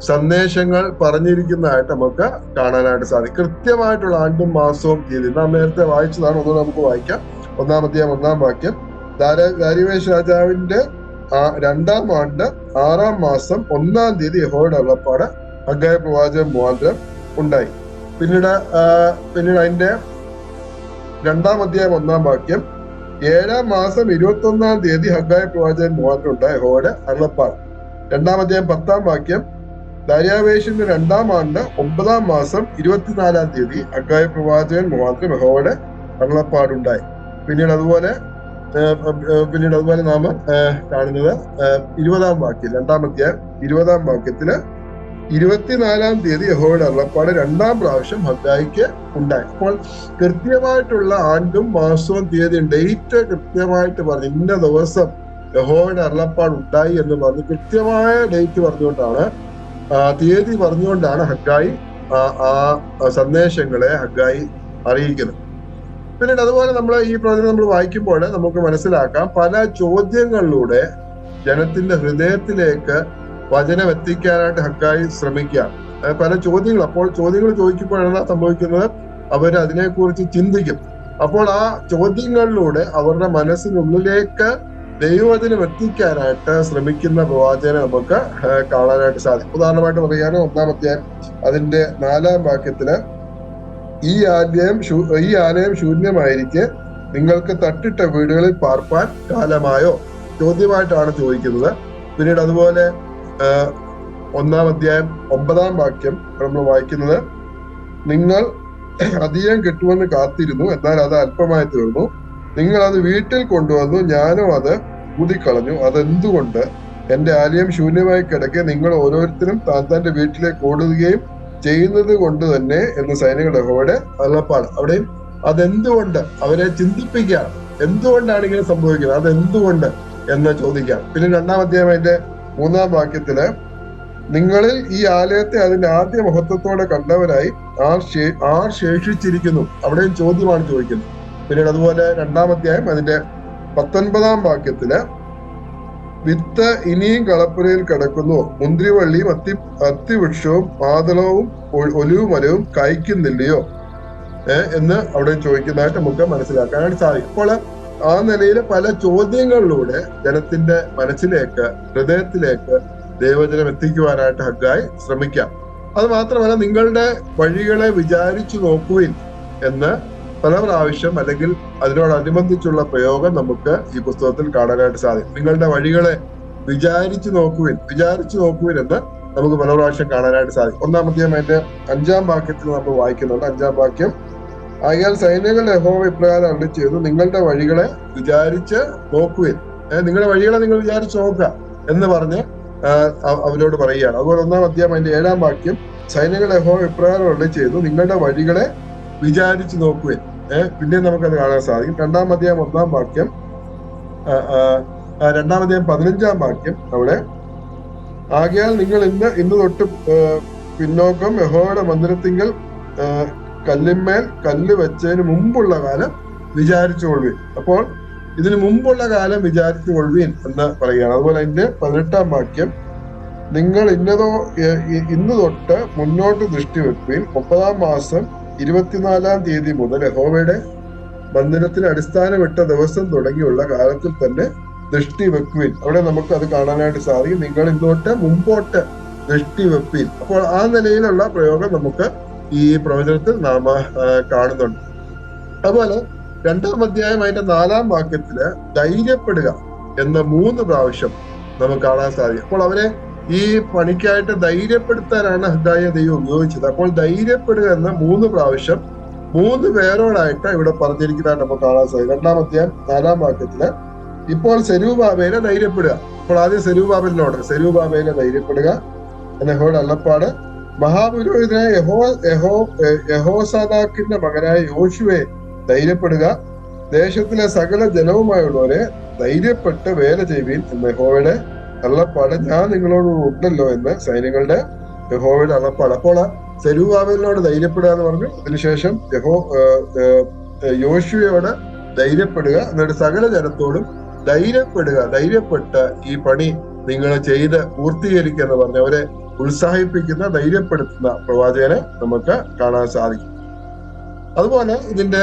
S1: സന്ദേശങ്ങൾ പറഞ്ഞിരിക്കുന്നതായിട്ട് നമുക്ക് കാണാനായിട്ട് സാധിക്കും. കൃത്യമായിട്ടുള്ള ആണ്ടും മാസവും തീയതി നാം നേരത്തെ വായിച്ചതാണ്. ഒന്ന് നമുക്ക് വായിക്കാം. 1-ാം അധ്യായം 1-ാം വാക്യം. ദാരിവേശ് രാജാവിന്റെ 2-ാം ആണ്ട് 6-ാം മാസം 1-ാം തീയതി യഹോവയുടെ അരുളപ്പാട് ഹഗ്ഗായി പ്രവാചകൻ മുഖാന്തരം ഉണ്ടായി. പിന്നീട് അതിന്റെ 2-ാം അധ്യായം 1-ാം വാക്യം. 7-ാം മാസം 21-ാം തീയതി ഹഗ്ഗായി പ്രവാചകൻ മുഖാന്തരം ഉണ്ടായ യഹോവയുടെ അരുളപ്പാട്. 2-ാം അധ്യായം 10-ാം വാക്യം. ദാര്യാവേശിന്റെ 2-ാം ആണ്ട് 9-ാം മാസം 24-ാം തീയതി ഹഗ്ഗായി പ്രവാചകൻ മുഖാന്തരം യഹോവയുടെ അരുളപ്പാടുണ്ടായി. പിന്നീട് അതുപോലെ നാം കാണുന്നത് 20-ാം വാക്യം, 2-ാം അധ്യായം 20-ാം വാക്യത്തില് 24-ാം തീയതി യഹോവയുടെ അരുളപ്പാട് 2-ാം പ്രാവശ്യം ഹഗ്ഗായിക്ക് ഉണ്ടായി. അപ്പോൾ കൃത്യമായിട്ടുള്ള ആണ്ടും മാസവും തീയതിയും ഡേറ്റ് കൃത്യമായിട്ട് പറഞ്ഞു, ഇന്ന ദിവസം യഹോവയുടെ അരുളപ്പാട് ഉണ്ടായി എന്ന് പറഞ്ഞ് കൃത്യമായ ഡേറ്റ് പറഞ്ഞുകൊണ്ടാണ്, തീയതി പറഞ്ഞുകൊണ്ടാണ് ഹഗ്ഗായി ആ സന്ദേശങ്ങളെ ഹഗ്ഗായി അറിയിക്കുന്നത്. പിന്നീട് അതുപോലെ നമ്മൾ ഈ പ്രവചനം നമ്മൾ വായിക്കുമ്പോൾ നമുക്ക് മനസ്സിലാക്കാം, പല ചോദ്യങ്ങളിലൂടെ ജനത്തിന്റെ ഹൃദയത്തിലേക്ക് വചനം എത്തിക്കാനായിട്ട് ഹഗ്ഗായി ശ്രമിക്കുക. പല ചോദ്യങ്ങൾ, അപ്പോൾ ചോദ്യങ്ങൾ ചോദിക്കുമ്പോഴാണ് സംഭവിക്കുന്നത്, അവർ അതിനെക്കുറിച്ച് ചിന്തിക്കും. അപ്പോൾ ആ ചോദ്യങ്ങളിലൂടെ അവരുടെ മനസ്സിനുള്ളിലേക്ക് ദൈവവചനം എത്തിക്കാനായിട്ട് ശ്രമിക്കുന്ന പ്രവാചകനെ നമുക്ക് കാണാനായിട്ട് സാധിക്കും. ഉദാഹരണമായിട്ട് പറയുകയാണ് 1-ാം അധ്യായം അതിന്റെ 4-ാം വാക്യത്തില്, ഈ ആലയം ശൂന്യമായിരിക്കെ നിങ്ങൾക്ക് തട്ടിട്ട വീടുകളിൽ പാർപ്പാൻ കാലമായോ? ചോദ്യമായിട്ടാണ് ചോദിക്കുന്നത്. പിന്നീട് അതുപോലെ 1-ാം അധ്യായം 9-ാം വാക്യം നമ്മൾ വായിക്കുന്നത്, നിങ്ങൾ അധികം കിട്ടുമെന്ന് കാത്തിരുന്നു, എന്നാൽ അത് അല്പമായി തീർന്നു. നിങ്ങൾ അത് വീട്ടിൽ കൊണ്ടുവന്നു, ഞാനും അത് ഊതിക്കളഞ്ഞു. അതെന്തുകൊണ്ട്? എന്റെ ആലയം ശൂന്യമായി കിടക്കെ നിങ്ങൾ ഓരോരുത്തരും താൻ വീട്ടിലേക്ക് ഓടുകയും ചെയ്യുന്നത് കൊണ്ട് തന്നെ എന്ന് സൈനികരുടെ യഹോവയുടെ അരുളപ്പാട്. അവിടെയും അതെന്തുകൊണ്ട് അവരെ ചിന്തിപ്പിക്കുകയാണ്. എന്തുകൊണ്ടാണ് ഇങ്ങനെ സംഭവിക്കുന്നത്, അതെന്തുകൊണ്ട് എന്ന് ചോദിക്കാം. പിന്നെ 2-ാം അധ്യായം അതിന്റെ 3-ാം വാക്യത്തില്, നിങ്ങളിൽ ഈ ആലയത്തെ അതിന്റെ ആദ്യ മഹത്വത്തോടെ കണ്ടവരായി ആർ ശേഷിച്ചിരിക്കുന്നു? അവിടെയും ചോദ്യമാണ് ചോദിക്കുന്നത്. പിന്നീട് അതുപോലെ 2-ാം അധ്യായം അതിന്റെ 19-ാം വാക്യത്തില്, വിത്ത് ഇനിയും കളപ്പുരയിൽ കിടക്കുന്നു, മുന്തിരിവള്ളിയും അത്തിവൃക്ഷവും മാതളവും ഒലിവ് മരവും കായ്ക്കുന്നില്ലയോ എന്ന് അവിടെ ചോദിക്കുന്നതായിട്ട് നമുക്ക് മനസ്സിലാക്കാനായിട്ട് സാധിക്കും. അപ്പോൾ ആ നിലയിൽ പല ചോദ്യങ്ങളിലൂടെ ജനത്തിന്റെ മനസ്സിലേക്ക്, ഹൃദയത്തിലേക്ക് ദൈവവചനം എത്തിക്കുവാനായിട്ട് ഹഗ്ഗായി ശ്രമിക്കാം. അത് മാത്രമല്ല, നിങ്ങളുടെ വഴികളെ വിചാരിച്ചു നോക്കുവിൻ എന്ന് പല പ്രാവശ്യം അല്ലെങ്കിൽ അതിനോടനുബന്ധിച്ചുള്ള പ്രയോഗം നമുക്ക് ഈ പുസ്തകത്തിൽ കാണാനായിട്ട് സാധിക്കും. നിങ്ങളുടെ വഴികളെ വിചാരിച്ചു നോക്കുവിൻ എന്ന് നമുക്ക് പല പ്രാവശ്യം കാണാനായിട്ട് സാധിക്കും. ഒന്നാമത്തെയും അതിന്റെ 5-ാം വാക്യത്തിൽ നമ്മൾ വായിക്കുന്നുണ്ട്. 5-ാം വാക്യം, ആകയാൽ സൈന്യങ്ങളുടെ യഹോവ ഇപ്രകാരം അരുളിച്ചെയ്തു, നിങ്ങളുടെ വഴികളെ വിചാരിച്ച് നോക്കുവിൻ. നിങ്ങളുടെ വഴികളെ നിങ്ങൾ വിചാരിച്ച് നോക്കുക എന്ന് പറഞ്ഞ് അവരോട് പറയുകയാണ്. അതുപോലെ 1-ാം അധ്യായം അതിന്റെ 7-ാം വാക്യം, സൈന്യങ്ങളുടെ യഹോവ ഇപ്രകാരം അരുളിച്ചെയ്തു, നിങ്ങളുടെ വഴികളെ വിചാരിച്ച് നോക്കുവിൻ. പിന്നെ നമുക്കത് കാണാൻ സാധിക്കും. 2-ാം അധ്യായം 1-ാം വാക്യം, 2-ാം അധ്യായം 15-ാം വാക്യം അവിടെ, ആകയാൽ നിങ്ങൾ ഇന്ന് തൊട്ട് പിന്നോക്കം യഹോവയുടെ മന്ദിരത്തിങ്കൽ കല്ലിന്മേൽ കല്ല് വെച്ചതിന് മുമ്പുള്ള കാലം വിചാരിച്ചു കൊള്ളുവിൻ. അപ്പോൾ ഇതിനു മുമ്പുള്ള കാലം വിചാരിച്ചു കൊള്ളുവിൻ എന്ന് പറയുകയാണ്. അതുപോലെ അതിന്റെ 18-ാം വാക്യം, നിങ്ങൾ ഇന്ന് തൊട്ട് മുന്നോട്ട് ദൃഷ്ടി വെക്കുവിൻ, 30-ാം മാസം 24-ാം തീയതി മുതൽ യഹോവയുടെ മന്ദിരത്തിന് അടിസ്ഥാനമിട്ട ദിവസം തുടങ്ങിയുള്ള കാലത്തിൽ തന്നെ ദൃഷ്ടി വെക്കുവിൻ. അവിടെ നമുക്ക് അത് കാണാനായിട്ട് സാധിക്കും. നിങ്ങൾ ഇന്നോട്ട് മുമ്പോട്ട് ദൃഷ്ടി വെപ്പിൻ. അപ്പോൾ ആ നിലയിലുള്ള പ്രയോഗം നമുക്ക് ഈ പ്രവചനത്തിൽ നാം കാണുന്നുണ്ട്. അതുപോലെ 2-ാം അധ്യായം അതിന്റെ 4-ാം വാക്യത്തില് ധൈര്യപ്പെടുക എന്ന 3 പ്രാവശ്യം നമുക്ക് കാണാൻ സാധിക്കും. അപ്പോൾ അവരെ ഈ പണിക്കായിട്ട് ധൈര്യപ്പെടുത്താനാണ് ഹഗ്ഗായിയെ ദൈവം ഉപയോഗിച്ചത്. അപ്പോൾ ധൈര്യപ്പെടുക എന്ന 3 പ്രാവശ്യം 3 പേരോടായിട്ട് ഇവിടെ പറഞ്ഞിരിക്കുന്നതായിട്ട് നമുക്ക് കാണാൻ സാധിക്കും. 2-ാം അധ്യായം 4-ാം വാക്യത്തില്, ഇപ്പോൾ സെരൂബാബേലെ ധൈര്യപ്പെടുക. അപ്പോൾ ആദ്യം സെരൂബാബേലെ ധൈര്യപ്പെടുക എന്ന യഹോവയുടെ അരുളപ്പാട്. മഹാപുരോഹിതനായ യഹോസാദാക്കിന്റെ മകനായ യോശുവെ ധൈര്യപ്പെടുക. ദേശത്തിലെ സകല ജനവുമായുള്ളവരെ ധൈര്യപ്പെട്ട് വേല ചെയ്യുവീൻ എന്ന യഹോവയുടെ അരുളപ്പാട്. ഞാൻ നിങ്ങളോട് ഉണ്ടല്ലോ എന്ന് സൈന്യങ്ങളുടെ യഹോവയുടെ അരുളപ്പാട്. അപ്പോൾ സെരൂബാബേലിനോട് ധൈര്യപ്പെടുക എന്ന് പറഞ്ഞു. അതിനുശേഷം യോശുവയോട് ധൈര്യപ്പെടുക, എന്നിട്ട് സകല ജനത്തോടും ധൈര്യപ്പെട്ട് ഈ പണി നിങ്ങൾ ചെയ്ത് പൂർത്തീകരിക്കുക എന്ന് പറഞ്ഞ് അവരെ ഉത്സാഹിപ്പിക്കുന്ന, ധൈര്യപ്പെടുത്തുന്ന പ്രവാചകനെ നമുക്ക് കാണാൻ സാധിക്കും. അതുപോലെ ഇതിന്റെ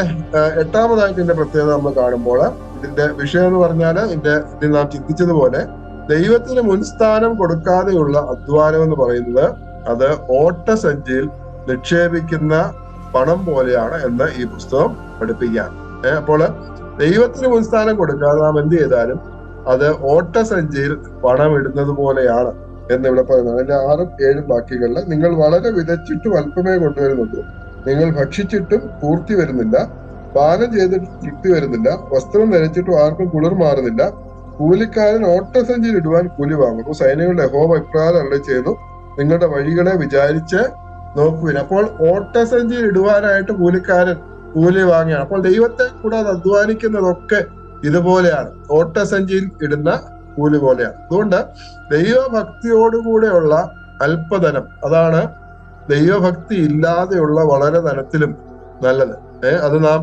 S1: 8-ാമതായിട്ട് ഇതിന്റെ പ്രത്യേകത നമ്മൾ കാണുമ്പോൾ, ഇതിന്റെ വിഷയം എന്ന് പറഞ്ഞാൽ ഇതിൽ നാം ചിന്തിച്ചതുപോലെ ദൈവത്തിന് മുൻസ്ഥാനം കൊടുക്കാതെയുള്ള അധ്വാനം എന്ന് പറയുന്നത് അത് ഓട്ടസഞ്ചിയിൽ നിക്ഷേപിക്കുന്ന പണം പോലെയാണ് എന്ന് ഈ പുസ്തകം പഠിപ്പിക്കുകയാണ്. അപ്പോൾ ദൈവത്തിന് മുൻസ്ഥാനം കൊടുക്കാതെ നാം എന്ത് ചെയ്താലും അത് ഓട്ടസഞ്ചിയിൽ പണം ഇടുന്നത് പോലെയാണ് എന്ന് ഇവിടെ പറയുന്നത്. അതിന്റെ 6-ഉം 7-ഉം വാക്യങ്ങളിൽ, നിങ്ങൾ വളരെ വിതച്ചിട്ടും അല്പമേ കൊണ്ടുവരുന്നുള്ളൂ, നിങ്ങൾ ഭക്ഷിച്ചിട്ടും പൂർത്തി വരുന്നില്ല, പാനം ചെയ്തിട്ട് തൃപ്തി വരുന്നില്ല, വസ്ത്രം ധരിച്ചിട്ടും ആർക്കും കുളിർ മാറുന്നില്ല, കൂലിക്കാരൻ ഓട്ടസഞ്ചിയിൽ ഇടുവാൻ കൂലി വാങ്ങുന്നു. സൈന്യങ്ങളുടെ യഹോവ ഇപ്രകാരം അരുളിച്ചെയ്തു, നിങ്ങളുടെ വഴികളെ വിചാരിച്ച് നോക്കുവിൻ. അപ്പോൾ ഓട്ടസഞ്ചിയിൽ ഇടുവാനായിട്ട് കൂലിക്കാരൻ കൂലി വാങ്ങിയാണ്. അപ്പോൾ ദൈവത്തെ കൂടാതെ അധ്വാനിക്കുന്നതൊക്കെ ഇതുപോലെയാണ്, ഓട്ടസഞ്ചിയിൽ ഇടുന്ന കൂലി പോലെയാണ്. അതുകൊണ്ട് ദൈവഭക്തിയോടുകൂടെയുള്ള അല്പധനം, അതാണ് ദൈവഭക്തി ഇല്ലാതെയുള്ള വളരെ ധനത്തിലും നല്ലത്. അത് നാം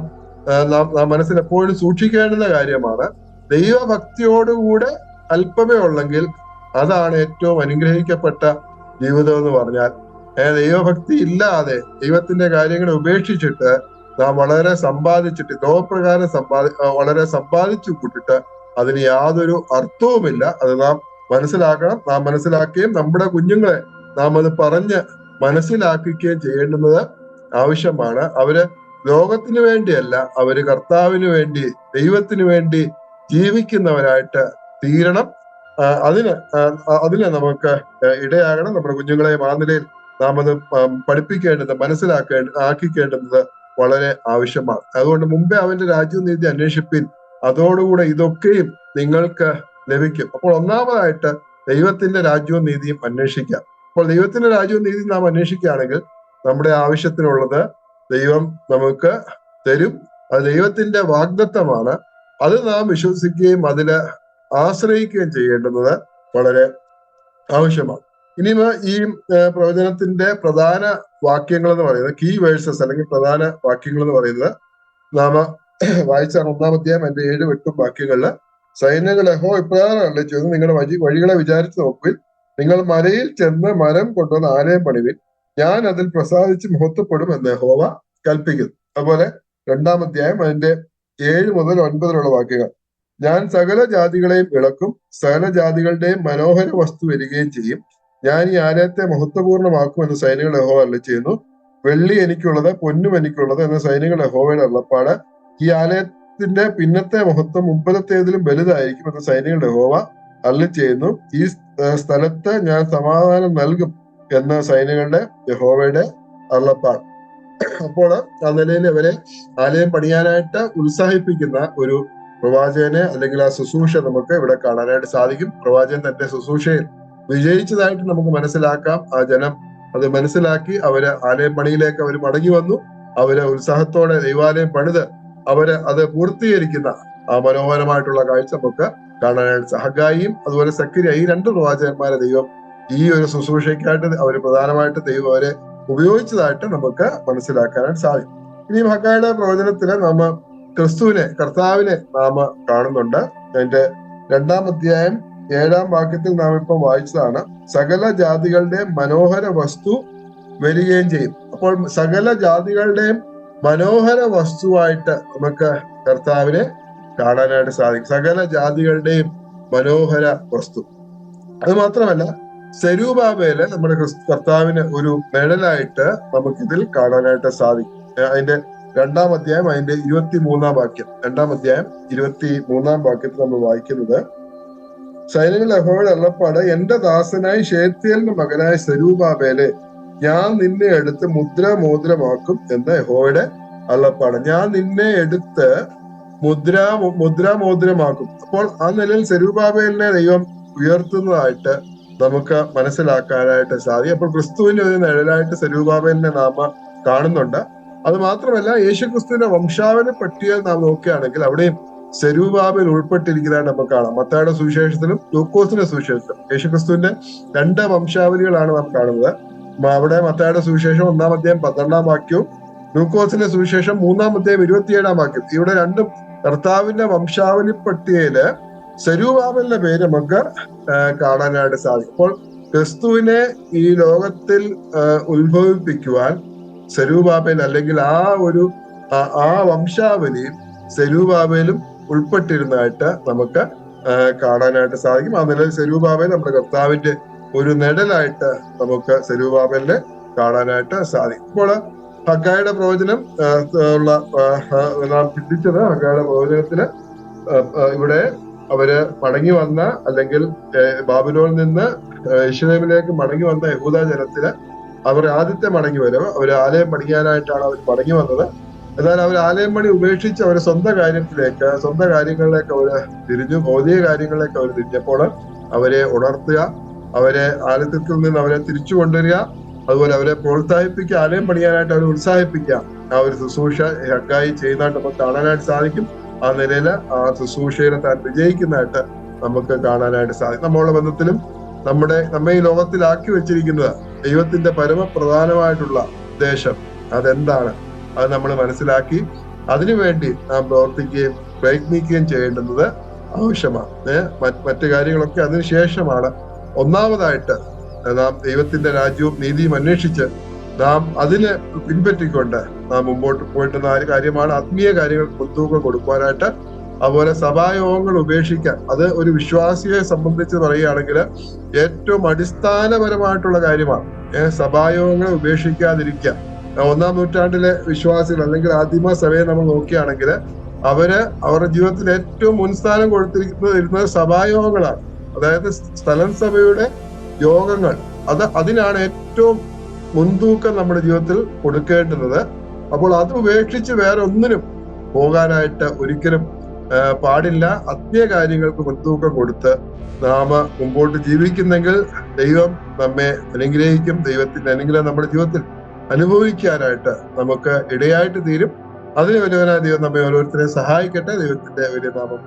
S1: മനസ്സിൽ എപ്പോഴും സൂക്ഷിക്കേണ്ടുന്ന കാര്യമാണ്. ദൈവഭക്തിയോടുകൂടെ അല്പമേ ഉള്ളെങ്കിൽ അതാണ് ഏറ്റവും അനുഗ്രഹിക്കപ്പെട്ട ജീവിതം എന്ന് പറഞ്ഞാൽ. ദൈവഭക്തി ഇല്ലാതെ ദൈവത്തിന്റെ കാര്യങ്ങളെ ഉപേക്ഷിച്ചിട്ട് നാം വളരെ സമ്പാദിച്ചിട്ട്, ലോകപ്രകാരം വളരെ സമ്പാദിച്ചു കൂട്ടിട്ട് അതിന് യാതൊരു അർത്ഥവുമില്ല. അത് നാം മനസ്സിലാക്കണം. നാം മനസ്സിലാക്കുകയും നമ്മുടെ കുഞ്ഞുങ്ങളെ നാം അത് പറഞ്ഞ് മനസ്സിലാക്കുകയും ചെയ്യേണ്ടുന്നത് ആവശ്യമാണ്. അവര് ലോകത്തിന് വേണ്ടിയല്ല, അവര് കർത്താവിന് വേണ്ടി, ദൈവത്തിന് വേണ്ടി ജീവിക്കുന്നവരായിട്ട് തീരണം. അതിന് നമുക്ക് ഇടയാകണം. നമ്മുടെ കുഞ്ഞുങ്ങളെ ആ നിലയിൽ നാം അത് പഠിപ്പിക്കേണ്ടത്, ആക്കിക്കേണ്ടുന്നത് വളരെ ആവശ്യമാണ്. അതുകൊണ്ട് മുമ്പേ അവന്റെ രാജ്യവും നീതി അന്വേഷിപ്പിൻ, അതോടുകൂടെ ഇതൊക്കെയും നിങ്ങൾക്ക് ലഭിക്കും. അപ്പോൾ ഒന്നാമതായിട്ട് ദൈവത്തിന്റെ രാജ്യവും നീതിയും അന്വേഷിക്കാം. അപ്പോൾ ദൈവത്തിന്റെ രാജ്യവും നീതിയും നാം അന്വേഷിക്കുകയാണെങ്കിൽ നമ്മുടെ ആവശ്യത്തിനുള്ളത് ദൈവം നമുക്ക് തരും. അത് ദൈവത്തിന്റെ വാഗ്ദത്തമാണ്. അത് നാം വിശ്വസിക്കുകയും അതില് ആശ്രയിക്കുകയും ചെയ്യേണ്ടുന്നത് വളരെ ആവശ്യമാണ്. ഇനിയും ഈ പ്രവചനത്തിന്റെ പ്രധാന വാക്യങ്ങൾ എന്ന് പറയുന്നത്, കീ വേഴ്സസ് അല്ലെങ്കിൽ പ്രധാന വാക്യങ്ങൾ എന്ന് പറയുന്നത് നാം വായിച്ച 1-ാം അധ്യായം അതിന്റെ 7-8 വാക്യങ്ങളില്, സൈന്യങ്ങൾ യഹോവ ഇപ്രകാരം അരുളിച്ചെയ്തു, നിങ്ങളുടെ വഴികളെ വിചാരിച്ചു നോക്കുവിൻ, നിങ്ങൾ മലയിൽ ചെന്ന് മരം കൊണ്ടുവന്ന് ആലയം പണിവിൻ, ഞാൻ അതിൽ പ്രസാദിച്ച് മഹത്വപ്പെടും എന്ന് യഹോവ കൽപ്പിക്കുന്നു. അതുപോലെ 2-ാം അധ്യായം അതിന്റെ 7 മുതൽ 9 വാക്യങ്ങൾ, ഞാൻ സകല ജാതികളെയും ഇളക്കും, സകല ജാതികളുടെയും മനോഹര വസ്തു വരികയും ചെയ്യും. ഞാൻ ഈ ആലയത്തെ മഹത്വപൂർണ്ണമാക്കും എന്ന് സൈന്യങ്ങളുടെ യഹോവ അരുളിച്ചെയ്യുന്നു. വെള്ളി എനിക്കുള്ളത്, പൊന്നും എനിക്കുള്ളത് എന്ന് സൈന്യങ്ങളുടെ യഹോവയുടെ അരുളപ്പാട്. ഈ ആലയത്തിന്റെ പിന്നത്തെ മഹത്വം മുമ്പലത്തേതിലും വലുതായിരിക്കും എന്ന് സൈന്യങ്ങളുടെ യഹോവ അരുളിച്ചെയ്യുന്നു. ഈ സ്ഥലത്ത് ഞാൻ സമാധാനം നൽകും എന്ന് സൈന്യങ്ങളുടെ യഹോവയുടെ അരുളപ്പാട്. അപ്പോൾ ആ നിലയിൽ അവരെ ആലയം പണിയാനായിട്ട് ഉത്സാഹിപ്പിക്കുന്ന ഒരു പ്രവാചകനെ അല്ലെങ്കിൽ ആ ശുശ്രൂഷ നമുക്ക് ഇവിടെ കാണാനായിട്ട് സാധിക്കും. പ്രവാചകൻ തന്റെ ശുശ്രൂഷയിൽ വിജയിച്ചതായിട്ട് നമുക്ക് മനസ്സിലാക്കാം. ആ ജനം അത് മനസ്സിലാക്കി അവര് ആലയം പണിയിലേക്ക് അവർ മടങ്ങി വന്നു. അവര് ഉത്സാഹത്തോടെ ദൈവാലയം പണിത് അവര് അത് പൂർത്തീകരിക്കുന്ന ആ മനോഹരമായിട്ടുള്ള കാഴ്ച നമുക്ക് കാണാനായിട്ട്. ഹഗ്ഗായിയും അതുപോലെ സക്കരിയ, ഈ രണ്ട് പ്രവാചകന്മാരെ ദൈവം ഈ ഒരു ശുശ്രൂഷയ്ക്കായിട്ട് അവര് പ്രധാനമായിട്ട് ദൈവം അവരെ ഉപയോഗിച്ചതായിട്ട് നമുക്ക് മനസ്സിലാക്കാനായിട്ട് സാധിക്കും. ഇനിയും ഹഗ്ഗായിയുടെ പ്രവചനത്തില് നാം ക്രിസ്തുവിനെ, കർത്താവിനെ നാം കാണുന്നുണ്ട്. അതിന്റെ 2-ാം അധ്യായം 7-ാം വാക്യത്തിൽ നാം ഇപ്പം വായിച്ചതാണ്, സകല ജാതികളുടെ മനോഹര വസ്തു വരികയും ചെയ്യും. അപ്പോൾ സകല ജാതികളുടെയും മനോഹര വസ്തുവായിട്ട് നമുക്ക് കർത്താവിനെ കാണാനായിട്ട് സാധിക്കും. സകല ജാതികളുടെയും മനോഹര വസ്തു. അത് മാത്രമല്ല, സെരൂബാബേല് നമ്മുടെ കർത്താവിന് ഒരു നിഴലായിട്ട് നമുക്കിതിൽ കാണാനായിട്ട് സാധിക്കും. അതിന്റെ 2-ാം അധ്യായം അതിന്റെ 23-ാം വാക്യം, 2-ാം അധ്യായം 23-ാം വാക്യത്തിൽ നമ്മൾ വായിക്കുന്നത്, സൈന്യങ്ങളുടെ യഹോവയുടെ അരുളപ്പാട്, എന്റെ ദാസനായി ശേത്യലിന്റെ മകനായ സെരൂബാബേലെ, ഞാൻ നിന്നെ എടുത്ത് മുദ്രാമോതിരമാക്കും എന്ന് യഹോവയുടെ അരുളപ്പാട്. ഞാൻ നിന്നെ എടുത്ത് മുദ്രാമോതിരമാക്കും. അപ്പോൾ ആ നിലയിൽ സെരൂബാബേലിനെ ദൈവം ഉയർത്തുന്നതായിട്ട് നമുക്ക് മനസ്സിലാക്കാനായിട്ട് സാധിക്കും. അപ്പോൾ ക്രിസ്തുവിന്റെ ഒരു നിഴലായിട്ട് സെരൂബാബേലിനെ നാം കാണുന്നുണ്ട്. അത് മാത്രമല്ല, യേശുക്രിസ്തുവിന്റെ വംശാവലി പട്ടികയിൽ നാം നോക്കുകയാണെങ്കിൽ അവിടെയും സെരൂബാബേൽ ഉൾപ്പെട്ടിരിക്കുന്നതായിട്ട് നമുക്ക് കാണാം. മത്തായിയുടെ സുവിശേഷത്തിലും ലൂക്കോസിന്റെ സുവിശേഷത്തിലും യേശുക്രിസ്തുവിന്റെ 2 വംശാവലികളാണ് നാം കാണുന്നത്. അവിടെ മത്തായിയുടെ സുവിശേഷം 1-ാം അധ്യായം 12-ാം വാക്യവും ലൂക്കോസിന്റെ സുവിശേഷം 3-ാം അധ്യായം 27-ാം വാക്യം. ഇവിടെ രണ്ടും കർത്താവിന്റെ വംശാവലി പട്ടികയില് സെരൂബാബേലിന്റെ പേര് നമുക്ക് കാണാനായിട്ട് സാധിക്കും. അപ്പോൾ ക്രിസ്തുവിനെ ഈ ലോകത്തിൽ ഉത്ഭവിപ്പിക്കുവാൻ സെരൂബാബേൽ അല്ലെങ്കിൽ ആ വംശാവലിയിൽ സെരൂബാബേലും ഉൾപ്പെട്ടിരുന്നതായിട്ട് നമുക്ക് കാണാനായിട്ട് സാധിക്കും. ആ നിലയിൽ സെരൂബാബേൽ നമ്മുടെ കർത്താവിന്റെ ഒരു നിഴലായിട്ട് നമുക്ക് സെരൂബാബേലിനെ കാണാനായിട്ട് സാധിക്കും. ഇപ്പോൾ ഹഗ്ഗായിയുടെ പ്രവചനം നാം ചിന്തിച്ചത്, ഹഗ്ഗായിയുടെ പ്രവചനത്തിന് ഇവിടെ അവര് മടങ്ങി വന്ന, അല്ലെങ്കിൽ ബാബിലോണിൽ നിന്ന് യെരൂശലേമിലേക്ക് മടങ്ങി വന്ന യഹൂദ ജനത്തിന് അവർ ആദ്യത്തെ മടങ്ങി വരവ്, അവർ ആലയം പണിയാനായിട്ടാണ് അവർ മടങ്ങി വന്നത്. എന്നാൽ അവർ ആലയം പണി ഉപേക്ഷിച്ച് അവർ സ്വന്തം കാര്യങ്ങളിലേക്ക് അവർ തിരിഞ്ഞു, ഭൗതിക കാര്യങ്ങളിലേക്ക് അവർ തിരിഞ്ഞപ്പോൾ അവരെ ഉണർത്തുക, അവരെ ആലയത്തിൽ നിന്ന് അവരെ തിരിച്ചു കൊണ്ടുവരിക, അതുപോലെ അവരെ പ്രോത്സാഹിപ്പിക്കുക, ആലയം പണിയാനായിട്ട് അവരെ ഉത്സാഹിപ്പിക്കുക, ആ ഒരു ശുശ്രൂഷ ഹഗ്ഗായി ചെയ്യുന്നതായിട്ട് നമുക്ക് കാണാനായിട്ട് സാധിക്കും. ആ നിലയിൽ ആ ശുശ്രൂഷയിൽ താൻ വിജയിക്കുന്നതായിട്ട് നമുക്ക് കാണാനായിട്ട് സാധിക്കും. നമ്മളുടെ ബന്ധത്തിലും നമ്മെ ഈ ലോകത്തിലാക്കി വെച്ചിരിക്കുന്നത് ദൈവത്തിന്റെ പരമപ്രധാനമായിട്ടുള്ള ഉദ്ദേശം അതെന്താണ്, അത് നമ്മൾ മനസ്സിലാക്കി അതിനുവേണ്ടി നാം പ്രവർത്തിക്കുകയും പ്രയത്നിക്കുകയും ചെയ്യേണ്ടുന്നത് ആവശ്യമാണ്. മറ്റു കാര്യങ്ങളൊക്കെ അതിനുശേഷമാണ്. ഒന്നാമതായിട്ട് നാം ദൈവത്തിന്റെ രാജ്യവും നീതിയും അന്വേഷിച്ച് നാം അതിനെ പിൻപറ്റിക്കൊണ്ട് നാം മുമ്പോട്ട് പോയിട്ടുന്ന കാര്യമാണ് ആത്മീയ കാര്യങ്ങൾക്ക് മുൻതൂക്കം കൊടുക്കുവാനായിട്ട്. അതുപോലെ സഭായോഗങ്ങൾ ഉപേക്ഷിക്കാൻ, അത് ഒരു വിശ്വാസിയെ സംബന്ധിച്ച് പറയുകയാണെങ്കിൽ ഏറ്റവും അടിസ്ഥാനപരമായിട്ടുള്ള കാര്യമാണ്. സഭായോഗങ്ങളെ ഉപേക്ഷിക്കാതിരിക്കുക. 1-ാം നൂറ്റാണ്ടിലെ വിശ്വാസികൾ അല്ലെങ്കിൽ ആദിമ സഭയെ നമ്മൾ നോക്കുകയാണെങ്കിൽ അവരുടെ ജീവിതത്തിൽ ഏറ്റവും മുൻസ്ഥാനം കൊടുത്തിരിക്കുന്നത് സഭായോഗങ്ങളാണ്. അതായത് സ്ഥലം സഭയുടെ യോഗങ്ങൾ, അതിനാണ് ഏറ്റവും മുൻതൂക്കം നമ്മുടെ ജീവിതത്തിൽ കൊടുക്കേണ്ടുന്നത്. അപ്പോൾ അത് ഉപേക്ഷിച്ച് വേറെ ഒന്നിനും പോകാനായിട്ട് ഒരിക്കലും പാടില്ല. ആത്മീയ കാര്യങ്ങൾക്ക് മുൻതൂക്കം കൊടുത്ത് നാം മുമ്പോട്ട് ജീവിക്കുന്നെങ്കിൽ ദൈവം നമ്മെ അനുഗ്രഹിക്കും. ദൈവത്തിന്റെ അനുഗ്രഹം നമ്മുടെ ജീവിതത്തിൽ അനുഭവിക്കാനായിട്ട് നമുക്ക് ഇടയായിട്ട് തീരും. അതിന് വലിയവനായ ദൈവം നമ്മെ ഓരോരുത്തരെയും സഹായിക്കട്ടെ. ദൈവത്തിന്റെ വലിയ നാമം